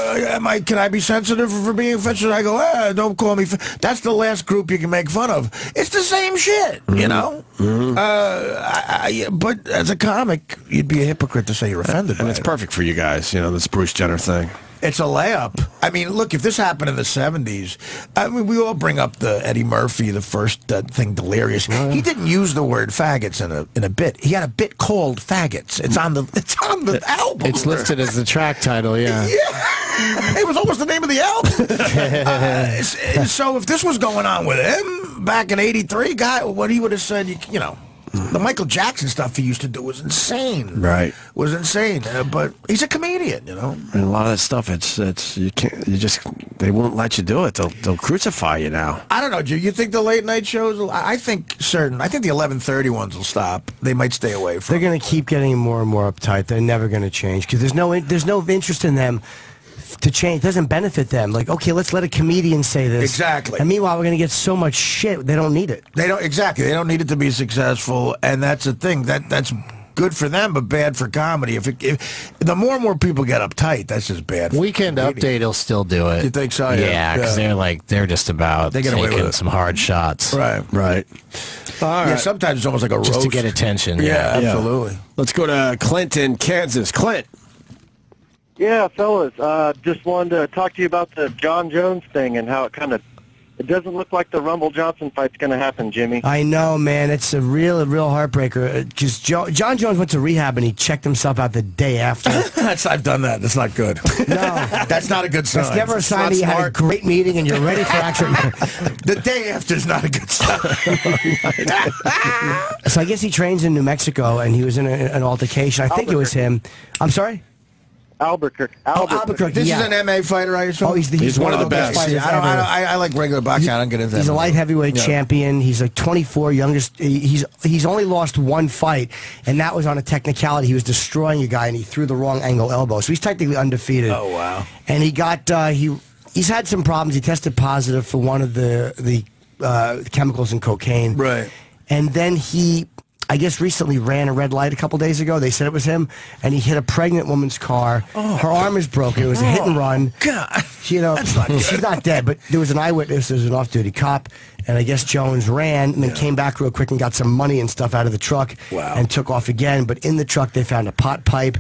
can I be sensitive for being offensive? I go, don't call me. That's the last group you can make fun of. It's the same shit, you know. But as a comic, you'd be a hypocrite to say you're offended. And it's perfect for you guys, you know, this Bruce Jenner thing. It's a layup. I mean, look, if this happened in the 70s, I mean, we all bring up the Eddie Murphy, the first thing, Delirious. He didn't use the word faggots in a bit. He had a bit called Faggots. It's on the album. It's listed as the track title, yeah. It was almost the name of the album. So if this was going on with him back in '83, what he would have said, you know. The Michael Jackson stuff he used to do was insane. Right. Was insane. But he's a comedian, you know. And a lot of that stuff, they won't let you do it. They'll crucify you now. I don't know, Jim. You think the late night shows? I think the 11:30 ones will stop. They might stay away from. They're going to keep getting more and more uptight. They're never going to change because there's no interest in them to change. It doesn't benefit them. Like, okay, let's let a comedian say this. Exactly. And meanwhile, we're going to get so much shit. They don't need it. They don't They don't need it to be successful, and that's the thing. That's good for them, but bad for comedy. If the more and more people get uptight, that's just bad. For Weekend comedy. Update will still do it. You think so? Yeah, because they're just about taking some hard shots. Right. All right. Yeah, sometimes it's almost like a roast. Just to get attention. Yeah, absolutely. Let's go to Clint in Kansas. Clint. Yeah, fellas, just wanted to talk to you about the John Jones thing and how it doesn't look like the Rumble Johnson fight's going to happen, Jimmy. I know, man. It's a real heartbreaker. Just John Jones went to rehab and he checked himself out the day after. I've done that. That's not good. No. That's not a good sign. It's never a sign that you had a great meeting and you're ready for action. The day after is not a good sign. So I guess he trains in New Mexico and he was in an altercation. I think it was him. I'm sorry? Albuquerque. This is an MMA fighter, I assume? Oh, he's one of the best. I like regular boxing. I don't get into that. He's a light heavyweight champion. He's like 24, youngest. He's only lost one fight, and that was on a technicality. He was destroying a guy, and he threw the wrong angle elbow. So he's technically undefeated. Oh, wow. And he got he's had some problems. He tested positive for one of the chemicals in cocaine. Right. And then he, I guess, recently ran a red light a couple days ago. They said it was him, and he hit a pregnant woman's car. Her arm is broken. It was a hit and run. God, that's not good. She's not dead, but there was an eyewitness. There was an off-duty cop, and I guess Jones ran and then came back real quick and got some money and stuff out of the truck and took off again. But in the truck, they found a pot pipe,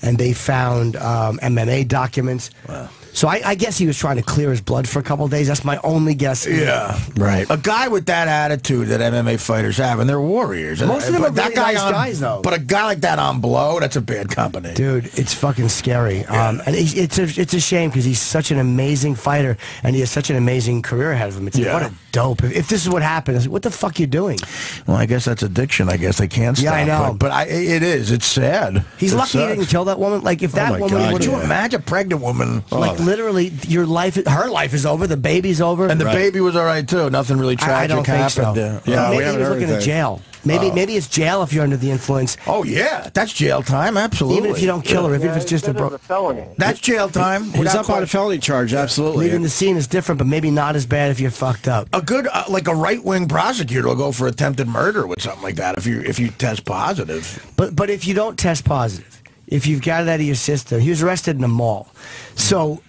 and they found MMA documents. Wow. So I guess he was trying to clear his blood for a couple of days. That's my only guess. Yeah. Right. A guy with that attitude that MMA fighters have, and they're warriors. Most of them are really nice guys, though. But a guy like that on blow, that's a bad company. Dude, it's fucking scary. Yeah. And it's a shame because he's such an amazing fighter, and he has such an amazing career ahead of him. It's like, what a dope. If this is what happened, it's like, what the fuck you doing? Well, I guess that's addiction. I guess they can't stop. Yeah, I know. But it is. It's sad. He's lucky he didn't kill that woman. Like, if that woman would have... Could you imagine a pregnant woman? Like, literally, her life is over. The baby's over. And the baby was all right, too. Nothing really tragic happened. I don't think so. Yeah, maybe he was looking at jail. Maybe it's jail if you're under the influence. Oh, yeah. That's jail time, absolutely. Even if you don't kill her, if it's just a felony. That's jail time. He's up on a felony charge, absolutely. Leaving the scene is different, but maybe not as bad if you're fucked up. A good, like a right-wing prosecutor will go for attempted murder with something like that if you test positive. But if you don't test positive, if you've got it out of your system, he was arrested in a mall. So...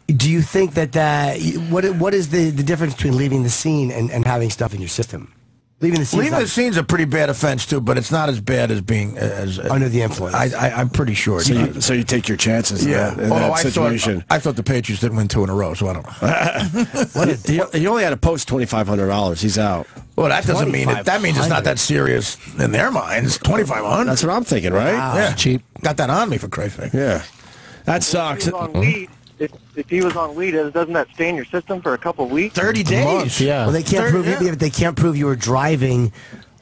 do you think that what is the difference between leaving the scene and having stuff in your system? Leaving the scene's a pretty bad offense too, but it's not as bad as being under the influence. I'm pretty sure. So you take your chances. In that situation. I thought the Patriots didn't win 2 in a row, so I don't know. He only had to post $2,500. He's out. Well, that doesn't mean it. That means it's not that serious in their minds. $2,500. That's what I'm thinking, right? Wow. Yeah, cheap. Got that on me for Christ's sake. Yeah, that sucks. If he was on weed, doesn't that stay in your system for a couple of weeks? 30 days. Yeah. Well, they can't prove they can't prove you were driving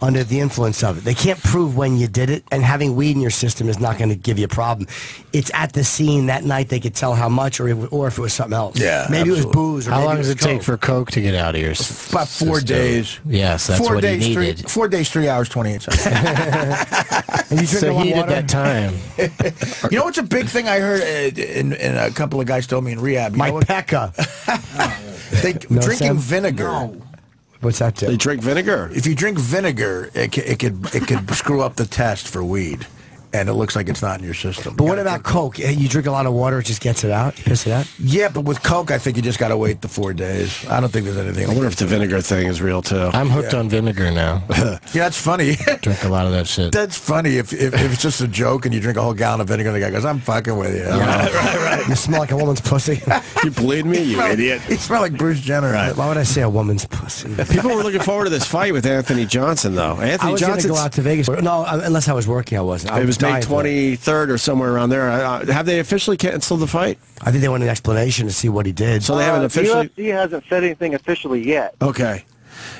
under the influence of it. They can't prove when you did it, and having weed in your system is not going to give you a problem. It's at the scene that night they could tell how much, or if it was something else. Yeah, maybe it was booze. Or how maybe long it was does it take for coke to get out of your About 4 days. Yes, that's 4 what days, he needed. 4 days, 3 hours, 28 seconds. And you drink So a lot he of needed water? that time. You know what's a big thing I heard, and a couple of guys told me in rehab? You know Mike what? Pekka. Drinking Sam? vinegar. What's that do? They drink vinegar. If you drink vinegar, it could screw up the test for weed, and it looks like it's not in your system. But what about Coke? You drink a lot of water, it just gets it out? You piss it out? Yeah, but with Coke, I think you just got to wait the 4 days. I don't think there's anything. I wonder if the vinegar thing is real, too. I'm hooked on vinegar now. Yeah, that's funny. Drink a lot of that shit. That's funny if it's just a joke and you drink a whole gallon of vinegar and the guy goes, I'm fucking with you. Right. You smell like a woman's pussy. You bleed me, you idiot. You smell like Bruce Jenner. Why would I say a woman's pussy? People were looking forward to this fight with Anthony Johnson, though. I Anthony was going to Johnson. go out to Vegas. No, unless I was working, I wasn't. It was May 23rd or somewhere around there. Have they officially canceled the fight? I think they want an explanation to see what he did. So they haven't officially. UFC hasn't said anything officially yet. Okay.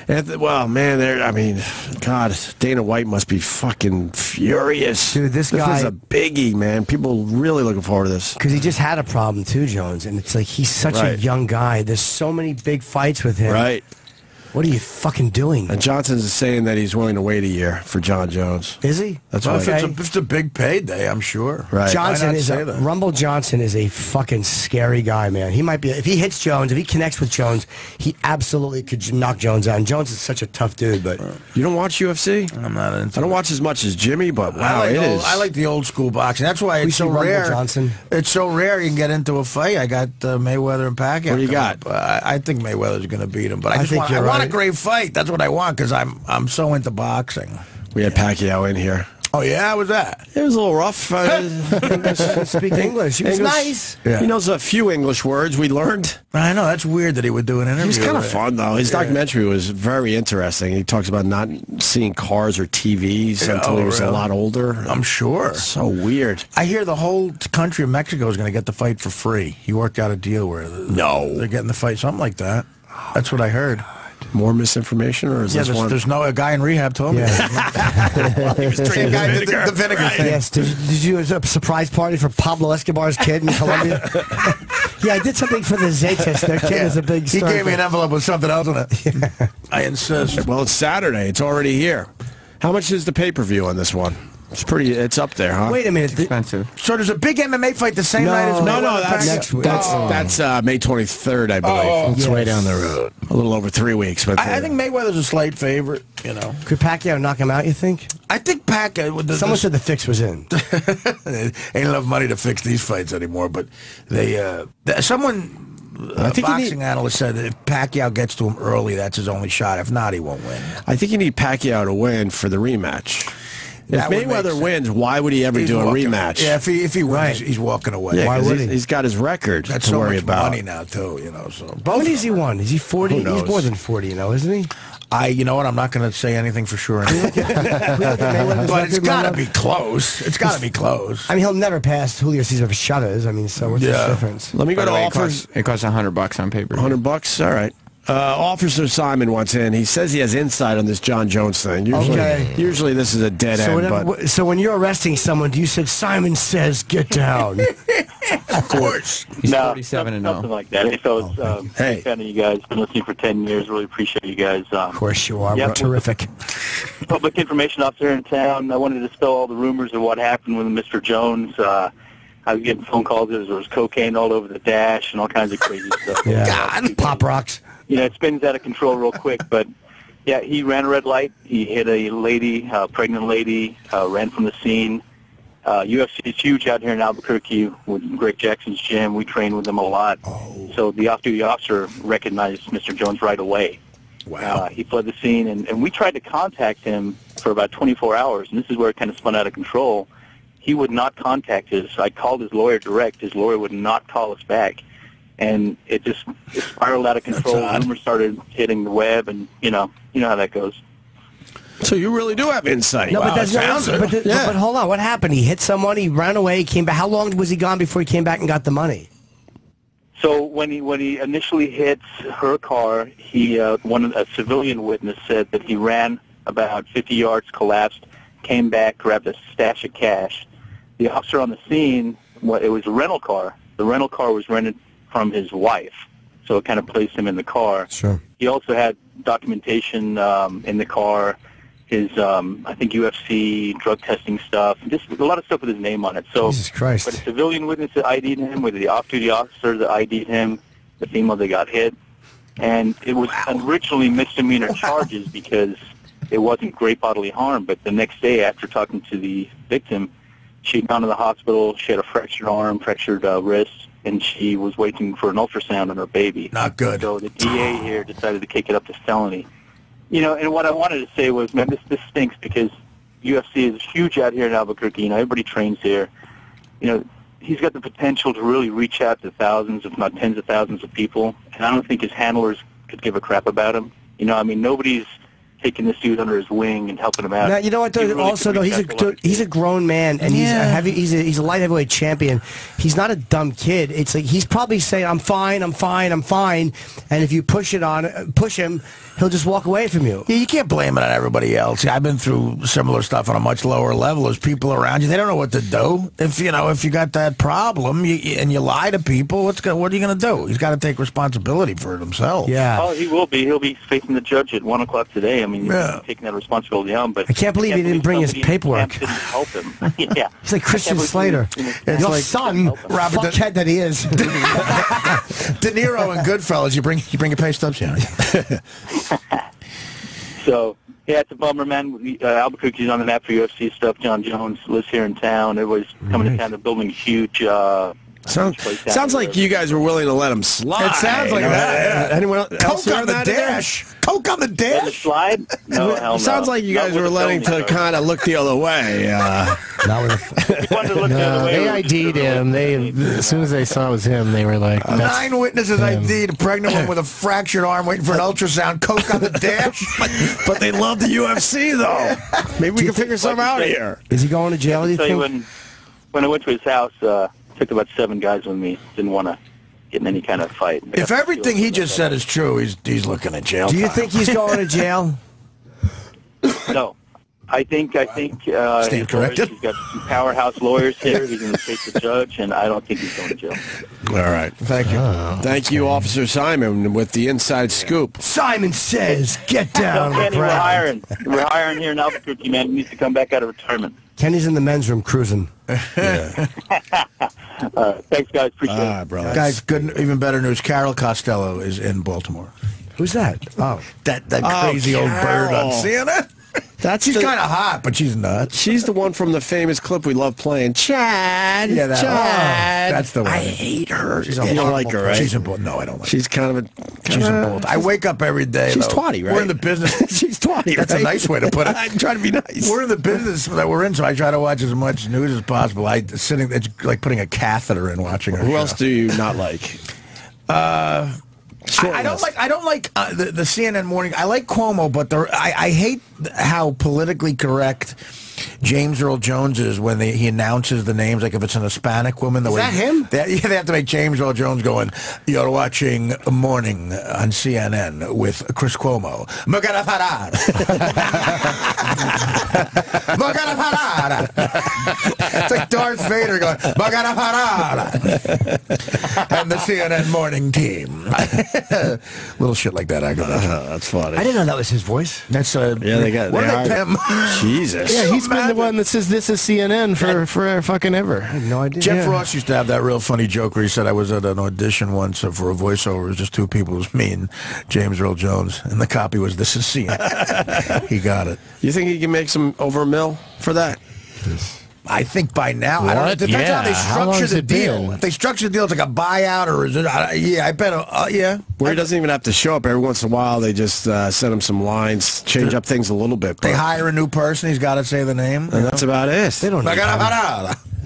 Well, man, I mean, God, Dana White must be fucking furious. Dude, this guy is guy- a biggie, man. People really looking forward to this. Because he just had a problem too, Jones, and it's like he's such a Right. young guy. There's so many big fights with him. Right. What are you fucking doing? And Johnson's saying that he's willing to wait a year for John Jones. Is he? That's Well, right. if it's a big payday, I'm sure. Right. Johnson Why not is say that? Rumble Johnson is a fucking scary guy, man. He might be if he hits Jones, if he connects with Jones, he absolutely could knock Jones out. And Jones is such a tough dude, but You don't watch UFC? I'm not into I don't watch as much as Jimmy, but wow, I like the old school boxing. That's why We it's so see Rumble rare. Johnson. It's so rare you can get into a fight. I got Mayweather and Pacquiao. What do you coming got? up. I think Mayweather's going to beat him, but I think want you're a right. great fight. That's what I want because I'm so into boxing. We had Pacquiao in here. Oh yeah, how was that? It was a little rough. speak English. He was nice. Yeah. He knows a few English words we learned. I know that's weird that he would do an interview. He was kind of with it. fun, though. His documentary was very interesting. He talks about not seeing cars or TVs until he was a really? lot older. I'm sure. So weird. I hear the whole country of Mexico is going to get the fight for free. He worked out a deal where they're getting the fight, something like that. That's what I heard. More misinformation, or is this one? There's a guy in rehab told me. He was drinking the vinegar thing. Yes. Did you do a surprise party for Pablo Escobar's kid in Colombia? Yeah, I did something for the Zetas. Their kid is a big He star. gave me an envelope with something else in it. I insist. Well, it's Saturday. It's already here. How much is the pay-per-view on this one? It's up there, huh? Wait a minute. Expensive. So there's a big MMA fight the same night as No, Mayweather that's next week. That's May 23rd, I believe. It's way down the road. A little over 3 weeks, but I think Mayweather's a slight favorite. You know, Could Pacquiao knock him out, you think? I think Pacquiao. Someone said the fix was in. ain't enough money to fix these fights anymore. But someone. I think boxing analyst said that if Pacquiao gets to him early, that's his only shot. If not, he won't win. I think you need Pacquiao to win for the rematch. If That would make Mayweather sense. wins, why would he ever He's do a walking- rematch? Yeah, if he wins, he's walking away. Yeah, Why 'cause would he? He's got his record That's to so worry much about. money now too. You know, so How many has he won? Is he 40? Who He's knows? more than 40, isn't he? You know what? I'm not going to say anything for sure. But it's got to be close. It's got to be close. I mean, he'll never pass Julio Cesar Chavez. I mean, so what's the difference? Let me go By to the way, offers. It costs $100 on paper. $100. All right. Officer Simon wants in. He says he has insight on this John Jones thing. Usually this is a dead end. But So when you're arresting someone, you said Simon says get down. Of course. He's No, 47 and nothing 0. like that. Hey, fellas, Hey. fan of you guys. Been listening for 10 years. Really appreciate you guys. Of course you are. Yeah, We're terrific. Public information officer in town. I wanted to dispel all the rumors of what happened with Mr. Jones. I was getting phone calls that there was cocaine all over the dash and all kinds of crazy stuff. Yeah. Pop rocks. You know, it spins out of control real quick, but yeah, he ran a red light. He hit a lady, a pregnant lady, ran from the scene. UFC is huge out here in Albuquerque with Greg Jackson's gym. We train with them a lot. So the off-duty officer recognized Mr. Jones right away. Wow. He fled the scene, and we tried to contact him for about 24 hours, and this is where it kind of spun out of control. He would not contact I called his lawyer direct. His lawyer would not call us back. And it spiraled out of control. Rumors started hitting the web, and you know how that goes. so you really do have insight. No, but Wow, that's sounds not. it. But hold on. What happened? He hit someone. He ran away. He came back. How long was he gone before he came back and got the money? So when he initially hit her car, a civilian witness said that he ran about 50 yards, collapsed, came back, grabbed a stash of cash. The officer on the scene, it was a rental car. The rental car was rented from his wife, so it kind of placed him in the car. Sure. He also had documentation in the car, his, I think, UFC drug testing stuff, just a lot of stuff with his name on it. So, Jesus Christ. but a civilian witness that ID'd him, with the off-duty officer that ID'd him, the female that got hit, and it was originally misdemeanor charges because it wasn't great bodily harm, but the next day after talking to the victim, she'd gone to the hospital, she had a fractured arm, fractured wrist, and she was waiting for an ultrasound on her baby. Not good. So the DA here decided to kick it up to felony. You know, and what I wanted to say was, man, this stinks because UFC is huge out here in Albuquerque. You know, everybody trains here. You know, he's got the potential to really reach out to thousands, if not tens of thousands of people, and I don't think his handlers could give a crap about him. You know, I mean, nobody's taking this dude under his wing and helping him out. Now, you know what? Though, Really also, though, he's a grown man, and he's a light heavyweight champion. He's not a dumb kid. It's like he's probably saying, "I'm fine, I'm fine, I'm fine," and if you push him, he'll just walk away from you. Yeah, you can't blame it on everybody else. I've been through similar stuff on a much lower level. There's people around you; they don't know what to do. If you got that problem and you lie to people, what are you going to do? He's got to take responsibility for it himself. Yeah. Oh, he will be. He'll be facing the judge at 1 o'clock today. I mean, he's taking that responsibility on. But I can't believe he didn't bring his paperwork. Didn't help him. Yeah. He's like Christian Slater. Your son, fuckhead that he is. De Niro and Goodfellas. You bring your pay stubs, yeah. So, yeah, it's a bummer, man. Albuquerque's on the map for UFC stuff. John Jones lives here in town. It was coming to town. They're building a huge sounds like you guys were willing to let him slide. It sounds like that. Yeah. Anyone else Coke on the dash. Coke on the dash. Let it slide? No, hell no. Sounds like you guys were letting to kind of look the other way. He wanted to look the other way. They ID'd him. As soon as they saw it was him, they were like, 9 witnesses ID'd a pregnant one with a fractured arm waiting for an ultrasound. Coke on the dash. But they love the UFC, though. Maybe we can figure something out here. Is he going to jail, do you think? When I went to his house, took about 7 guys with me. Didn't want to get in any kind of fight. If everything he just said is true, he's looking at jail. Do you think he's going to jail? No. I think Stand corrected. He's got some powerhouse lawyers here. He's going to face the judge, and I don't think he's going to jail. All right. Thank you. Thank you, Officer Simon, with the inside scoop. Simon says, get down. Kenny, we're hiring here in Albuquerque, man. He needs to come back out of retirement. Kenny's in the men's room cruising. Thanks, guys. Appreciate it. Brother. Guys, good. Even better news. Carol Costello is in Baltimore. Who's that? Oh, that crazy old bird on CNN. She's kind of hot, but she's nuts. She's the one from the famous clip we love playing. Chad. Yeah, Chad. That's the one. I hate her. You don't like her, right? She's a bull. No, I don't like her. She's kind of a... She's a bull. I wake up every day. She's twatty, right? We're in the business. She's twatty, That's a nice way to put it. I try to be nice. We're in the business that we're in, so I try to watch as much news as possible. It's like putting a catheter in watching her. Who else do you not like? I don't like the CNN morning. I like Cuomo, but I hate how politically correct James Earl Jones is when he announces the names. Like if it's an Hispanic woman, is that him? They have to make James Earl Jones going. You're watching Morning on CNN with Chris Cuomo. Magana parar. Magana parar. It's like Darth Vader going. Magana parar. And the CNN morning team. Little shit like that. I go. That's funny. I didn't know that was his voice. That's Jesus. Yeah, he's been the one that says this is CNN for fucking ever. I had no idea. Jeff Ross used to have that real funny joke where he said, I was at an audition once for a voiceover. It was just 2 people. It was me and James Earl Jones. And the copy was, this is CNN. He got it. You think he can make some over a $1 for that? I think by now, I don't know. It depends how they structure the deal. If they structure the deal, it's like a buyout, or is it? I bet. Yeah. Where he doesn't even have to show up. Every once in a while, they just send him some lines, change up things a little bit. They hire a new person. He's got to say the name. And that's about it. They don't.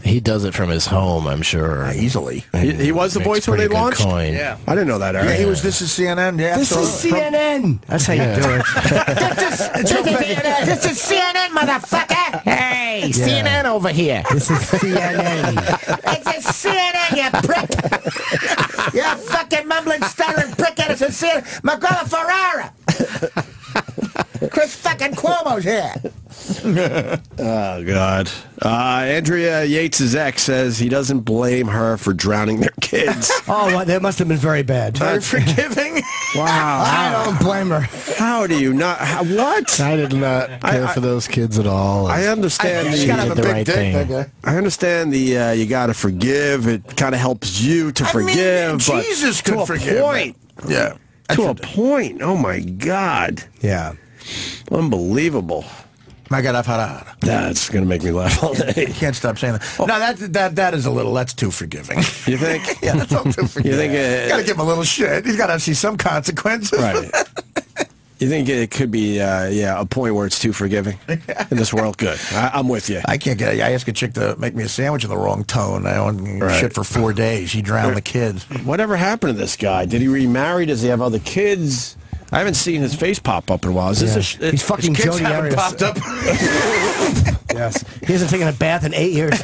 He does it from his home, I'm sure. Easily. He was the voice when they launched? Coin. Yeah. I didn't know that, Eric. Yeah, he was, this is CNN. Yeah, this is CNN. That's how you do it. This is CNN, motherfucker. Hey, CNN over here. This is CNN. It's a CNN, you prick. You're a fucking mumbling, stuttering prick. It's a CNN. McGraw Ferrara. Chris fucking back and Cuomo's here. Oh, God. Andrea Yates' ex says he doesn't blame her for drowning their kids. Oh, well, that must have been very bad. Very forgiving. Wow. I don't blame her. How do you not? What? I did not care for those kids at all. I understand I understand the you got to forgive. It kind of helps you to forgive. But Jesus could forgive. To a point. Yeah. To a point. Oh, my God. Yeah. Unbelievable. My God, I've had That's going to make me laugh all day. You can't stop saying that. Oh. No, that is a little, that's too forgiving. You think? Yeah, that's all too forgiving. You think you got to give him a little shit. He's got to see some consequences. Right. You think it could be, a point where it's too forgiving in this world? Good. I'm with you. I can't get it. I asked a chick to make me a sandwich in the wrong tone. I owned shit for 4 days. She drowned the kids. Whatever happened to this guy? Did he remarry? Does he have other kids? I haven't seen his face pop up in a while. Is this He's fucking Jody Arias. Popped up. Yes. He hasn't taken a bath in 8 years.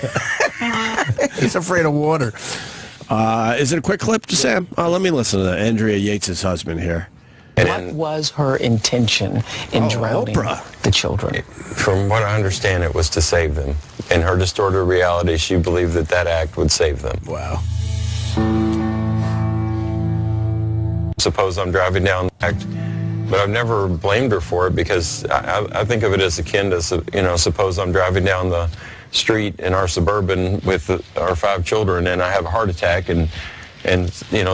He's afraid of water. Is it a quick clip, Sam? Let me listen to Andrea Yates' husband here. What was her intention in drowning the children? From what I understand, it was to save them. In her distorted reality, she believed that act would save them. Wow. Suppose I'm driving down the act, but I've never blamed her for it because I think of it as akin to, suppose I'm driving down the street in our Suburban with our 5 children and I have a heart attack and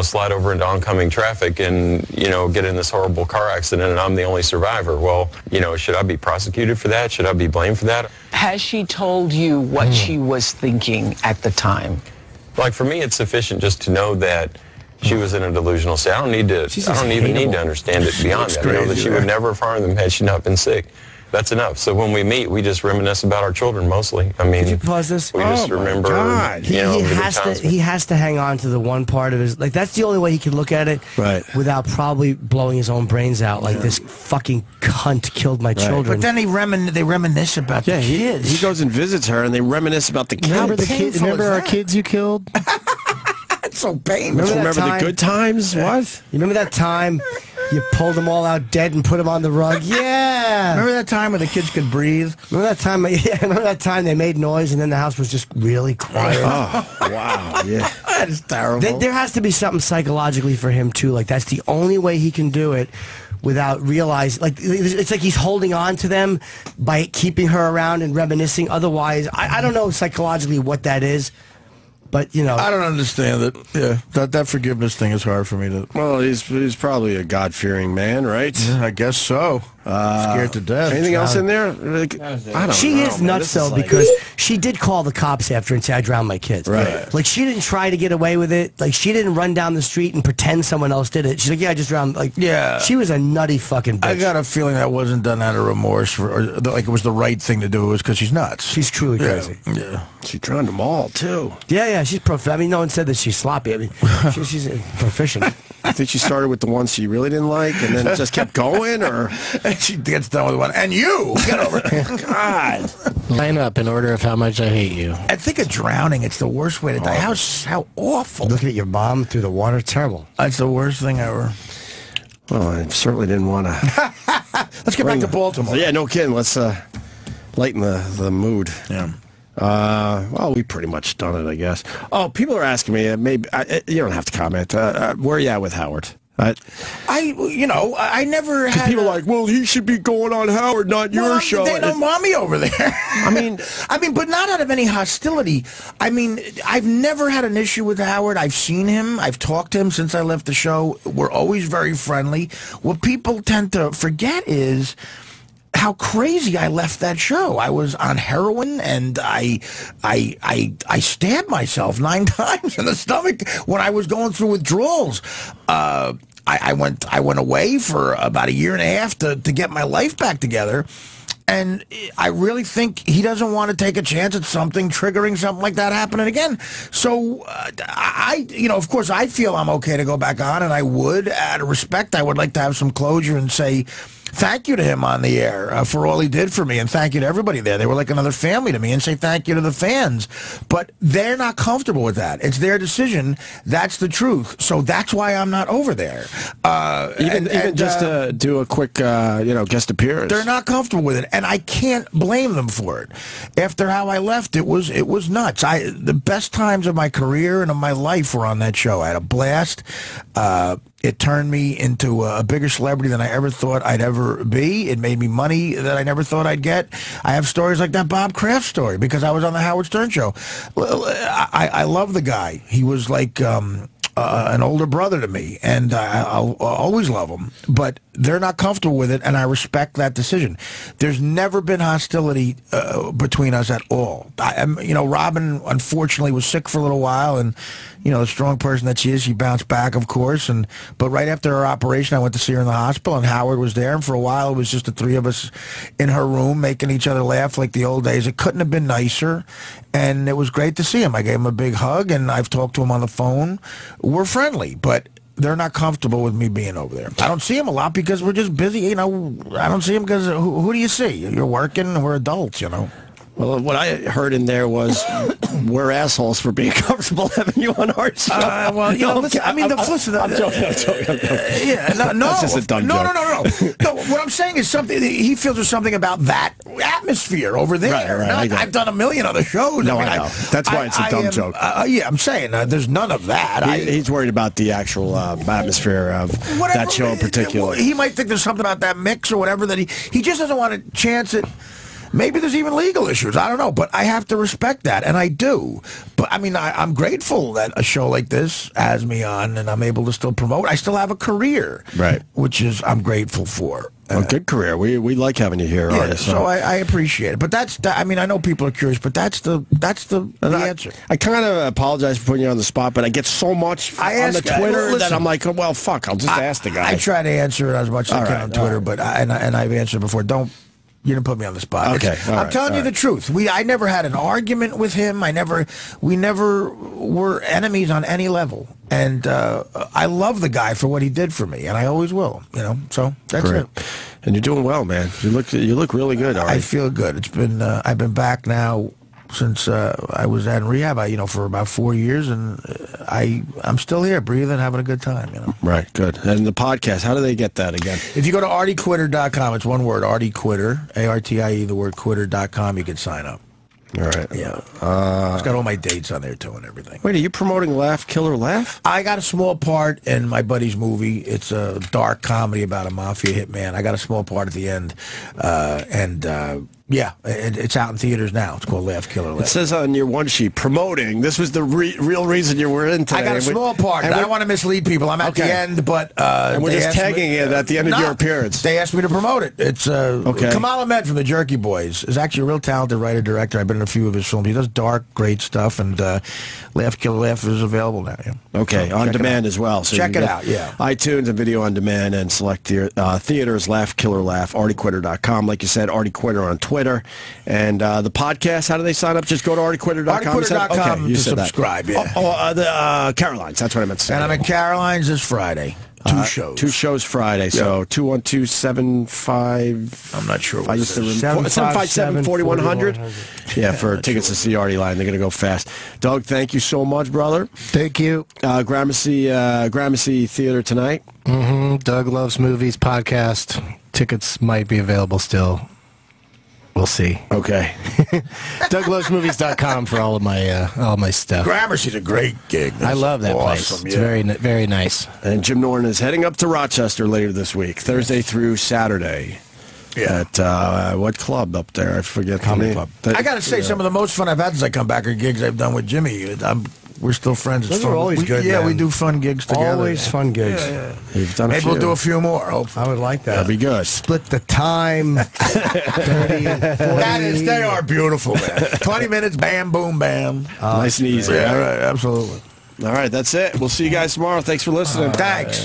slide over into oncoming traffic and, get in this horrible car accident and I'm the only survivor. Well, should I be prosecuted for that? Should I be blamed for that? Has she told you what she was thinking at the time? Like, for me, it's sufficient just to know that she was in a delusional state. I don't even need to understand it beyond that. That she would never have harmed them had she not been sick. That's enough. So when we meet, we just reminisce about our children mostly. I mean, could you pause this? We just remember. He has to hang on to the one part of his, like, that's the only way he can look at it, right, without probably blowing his own brains out. Like, this fucking cunt killed my children. But then they reminisce about the kids. He goes and visits her, and they reminisce about the kids. Remember our kids you killed? It's so painful. Remember the good times? What? You remember that time you pulled them all out dead and put them on the rug? Yeah. Remember that time when the kids could breathe? Remember that time? Yeah. Remember that time they made noise and then the house was just really quiet? Oh, wow. Yeah. That is terrible. There has to be something psychologically for him too. Like, that's the only way he can do it without realizing. Like, it's like he's holding on to them by keeping her around and reminiscing. Otherwise, I don't know psychologically what that is. But, I don't understand it. Yeah, that forgiveness thing is hard for me to. Well, he's probably a God-fearing man, right? Yeah, I guess so. Scared to death. Anything else in there? I don't know. She is nuts, though, because she did call the cops after and say, I drowned my kids. Right. Like, she didn't try to get away with it. Like, she didn't run down the street and pretend someone else did it. She's like, yeah, I just drowned. Like, yeah. She was a nutty fucking bitch. I got a feeling that wasn't done out of remorse, or like it was the right thing to do. It was because she's nuts. She's truly crazy. Yeah. She drowned them all, too. Yeah, she's I mean, no one said that she's sloppy. I mean, she's proficient. I think she started with the ones she really didn't like, and then it just kept going, or she gets done with one. And you get over it. God. Line up in order of how much I hate you. I think of drowning. It's the worst way to die. How awful. Looking at your mom through the water, terrible. That's the worst thing ever. Well, I certainly didn't want to. Let's get back to Baltimore. Yeah, no kidding. Let's lighten the mood. Yeah. Well, we pretty much done it, I guess. Oh, people are asking me. Maybe you don't have to comment. Where are you at with Howard? I never had. People are like, well, he should be going on Howard, not your show. They don't want me over there. I mean, but not out of any hostility. I mean, I've never had an issue with Howard. I've seen him. I've talked to him since I left the show. We're always very friendly. What people tend to forget is how crazy I left that show. I was on heroin, and I stabbed myself 9 times in the stomach when I was going through withdrawals. I went away for about 1.5 years to get my life back together. And I really think he doesn't want to take a chance at triggering something like that happening again. So, of course, I feel I'm okay to go back on, and I would, out of respect, I would like to have some closure and say, thank you to him on the air for all he did for me, and thank you to everybody there. They were like another family to me, and say thank you to the fans. But they're not comfortable with that. It's their decision. That's the truth. So that's why I'm not over there. Even just to do a quick, guest appearance. They're not comfortable with it, and I can't blame them for it. After how I left, it was nuts. The best times of my career and of my life were on that show. I had a blast. It turned me into a bigger celebrity than I ever thought I'd ever be. It made me money that I never thought I'd get. I have stories like that Bob Kraft story because I was on the Howard Stern show. I love the guy. He was like an older brother to me, and I'll always love him. But they're not comfortable with it, and I respect that decision. There's never been hostility between us at all. Robin, unfortunately, was sick for a little while, and the strong person that she is, she bounced back, of course. But right after her operation, I went to see her in the hospital, and Howard was there. And for a while, it was just the three of us in her room making each other laugh like the old days. It couldn't have been nicer, and it was great to see him. I gave him a big hug, and I've talked to him on the phone. We're friendly, but they're not comfortable with me being over there. I don't see him a lot because we're just busy. I don't see him because who do you see? You're working, and we're adults, Well, what I heard in there was we're assholes for being comfortable having you on our show. Listen, I mean, listen. I'm joking. Yeah, no. That's just a dumb joke. No, what I'm saying is something, he feels there's something about that atmosphere over there. Right. I've done a million other shows. No, I know. That's why it's a dumb joke. Yeah, I'm saying there's none of that. He's worried about the actual atmosphere of that show in particular. He might think there's something about that mix or whatever that he just doesn't want to chance it. Maybe there's even legal issues. I don't know, but I have to respect that, and I do. But, I mean, I'm grateful that a show like this has me on, and I'm able to still promote. I still have a career, right? Which is I'm grateful for. A good career. We like having you here, Artie. So I appreciate it. But I mean, I know people are curious, but that's the answer. I kind of apologize for putting you on the spot, but I get so much on the Twitter that I'm like, well, fuck, I'll just ask the guy. I try to answer it as much as I can on Twitter, but and I've answered before. You didn't put me on the spot. Okay, I'm telling you the truth. I never had an argument with him. We never were enemies on any level. And I love the guy for what he did for me, and I always will. So that's it. And you're doing well, man. You look really good, Artie. I feel good. It's been I've been back now since I was in rehab. For about 4 years, and I'm still here, breathing, having a good time. Right, good. And the podcast, how do they get that again? If you go to artiequitter.com, it's one word, Artie Quitter, ARTIE, the word quitter.com, you can sign up. All right. Yeah. It's got all my dates on there, too, and everything. Wait, are you promoting Laugh, Killer Laugh? I got a small part in my buddy's movie. It's a dark comedy about a mafia hitman. I got a small part at the end, yeah, it's out in theaters now. It's called Laugh, Killer Laugh. It says on your one sheet, promoting. This was the real reason you were in today. I got a small part. I don't want to mislead people. I'm at the end, but and we're just tagging it at the end of your appearance. They asked me to promote it. It's Kamal Ahmed from the Jerky Boys is actually a real talented writer-director. I've been in a few of his films. He does dark, great stuff, and Laugh, Killer Laugh is available now. Yeah. Okay, so on demand as well. So check it out, yeah. iTunes and video on demand and select theaters, Laugh, Killer Laugh, artiequitter.com. Like you said, Artie Quitter on Twitter. And the podcast, how do they sign up? Just go to artiequitter.com. Artiequitter.com to subscribe, yeah. The Caroline's, that's what I meant to say. And I'm at Caroline's this Friday. 2 shows. 2 shows Friday. So 212-75. I'm not sure what it is. 757-4100. Yeah, for tickets to see Artie Lange. They're going to go fast. Doug, thank you so much, brother. Thank you. Gramercy Theater tonight. Mm-hmm. Doug Loves Movies podcast. Tickets might be available still. We'll see. Okay. DougLovesMovies.com for all of my stuff. Gramercy's a great gig. I love that place. It's very nice. And Jim Norton is heading up to Rochester later this week, Thursday through Saturday. Yeah. At what club up there? I forget. Comedy Club. I got to say, some of the most fun I've had since I come back are gigs I've done with Jimmy. We're still friends. Those are always good. Yeah, we do fun gigs together. Always fun gigs. Yeah. You've done Maybe we'll do a few more. Hopefully. I would like that. That'd be good. Split the time. 30 and 40. They are beautiful, man. 20 minutes, bam, boom, bam. Nice and easy. Yeah, right, absolutely. All right, that's it. We'll see you guys tomorrow. Thanks for listening. Thanks.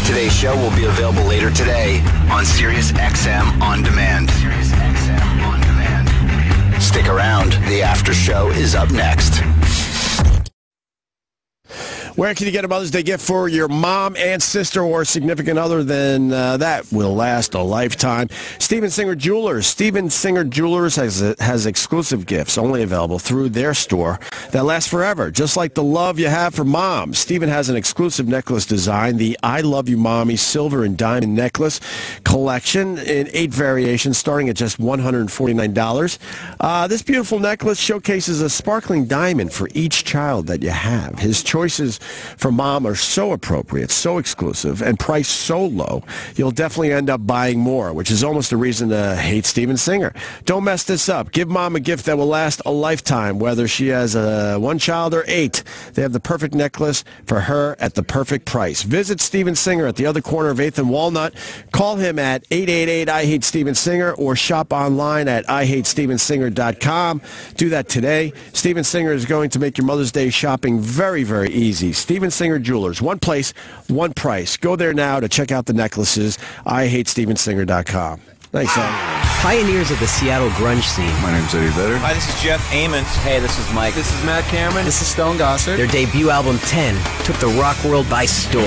Today's show will be available later today on Sirius XM On Demand. Stick around. The after show is up next. Where can you get a Mother's Day gift for your mom and sister or significant other? Then that will last a lifetime. Steven Singer Jewelers. Steven Singer Jewelers has exclusive gifts only available through their store that last forever. Just like the love you have for mom, Steven has an exclusive necklace design, the I Love You Mommy Silver and Diamond Necklace Collection in 8 variations starting at just $149. This beautiful necklace showcases a sparkling diamond for each child that you have. His choices for mom are so appropriate, so exclusive, and priced so low, you'll definitely end up buying more, which is almost a reason to hate Steven Singer. Don't mess this up. Give mom a gift that will last a lifetime, whether she has 1 child or 8. They have the perfect necklace for her at the perfect price. Visit Steven Singer at the other corner of 8th and Walnut. Call him at 888-I-HATE-STEVEN-SINGER or shop online at IHateStevenSinger.com. Do that today. Steven Singer is going to make your Mother's Day shopping very, very easy. Steven Singer Jewelers. One place, one price. Go there now to check out the necklaces. IHateStevenSinger.com. Thanks, Ed. Pioneers of the Seattle grunge scene. My name's Eddie Vedder. Hi, this is Jeff Ament. Hey, this is Mike. This is Matt Cameron. This is Stone Gossard. Their debut album, 10, took the rock world by storm.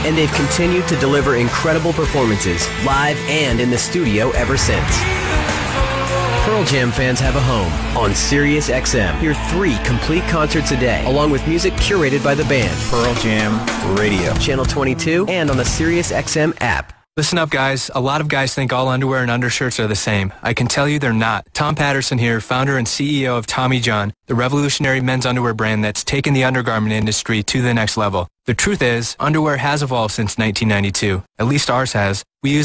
And they've continued to deliver incredible performances, live and in the studio ever since. Pearl Jam fans have a home on Sirius XM. Hear 3 complete concerts a day, along with music curated by the band. Pearl Jam Radio. Channel 22 and on the Sirius XM app. Listen up, guys. A lot of guys think all underwear and undershirts are the same. I can tell you they're not. Tom Patterson here, founder and CEO of Tommy John, the revolutionary men's underwear brand that's taken the undergarment industry to the next level. The truth is, underwear has evolved since 1992. At least ours has. We use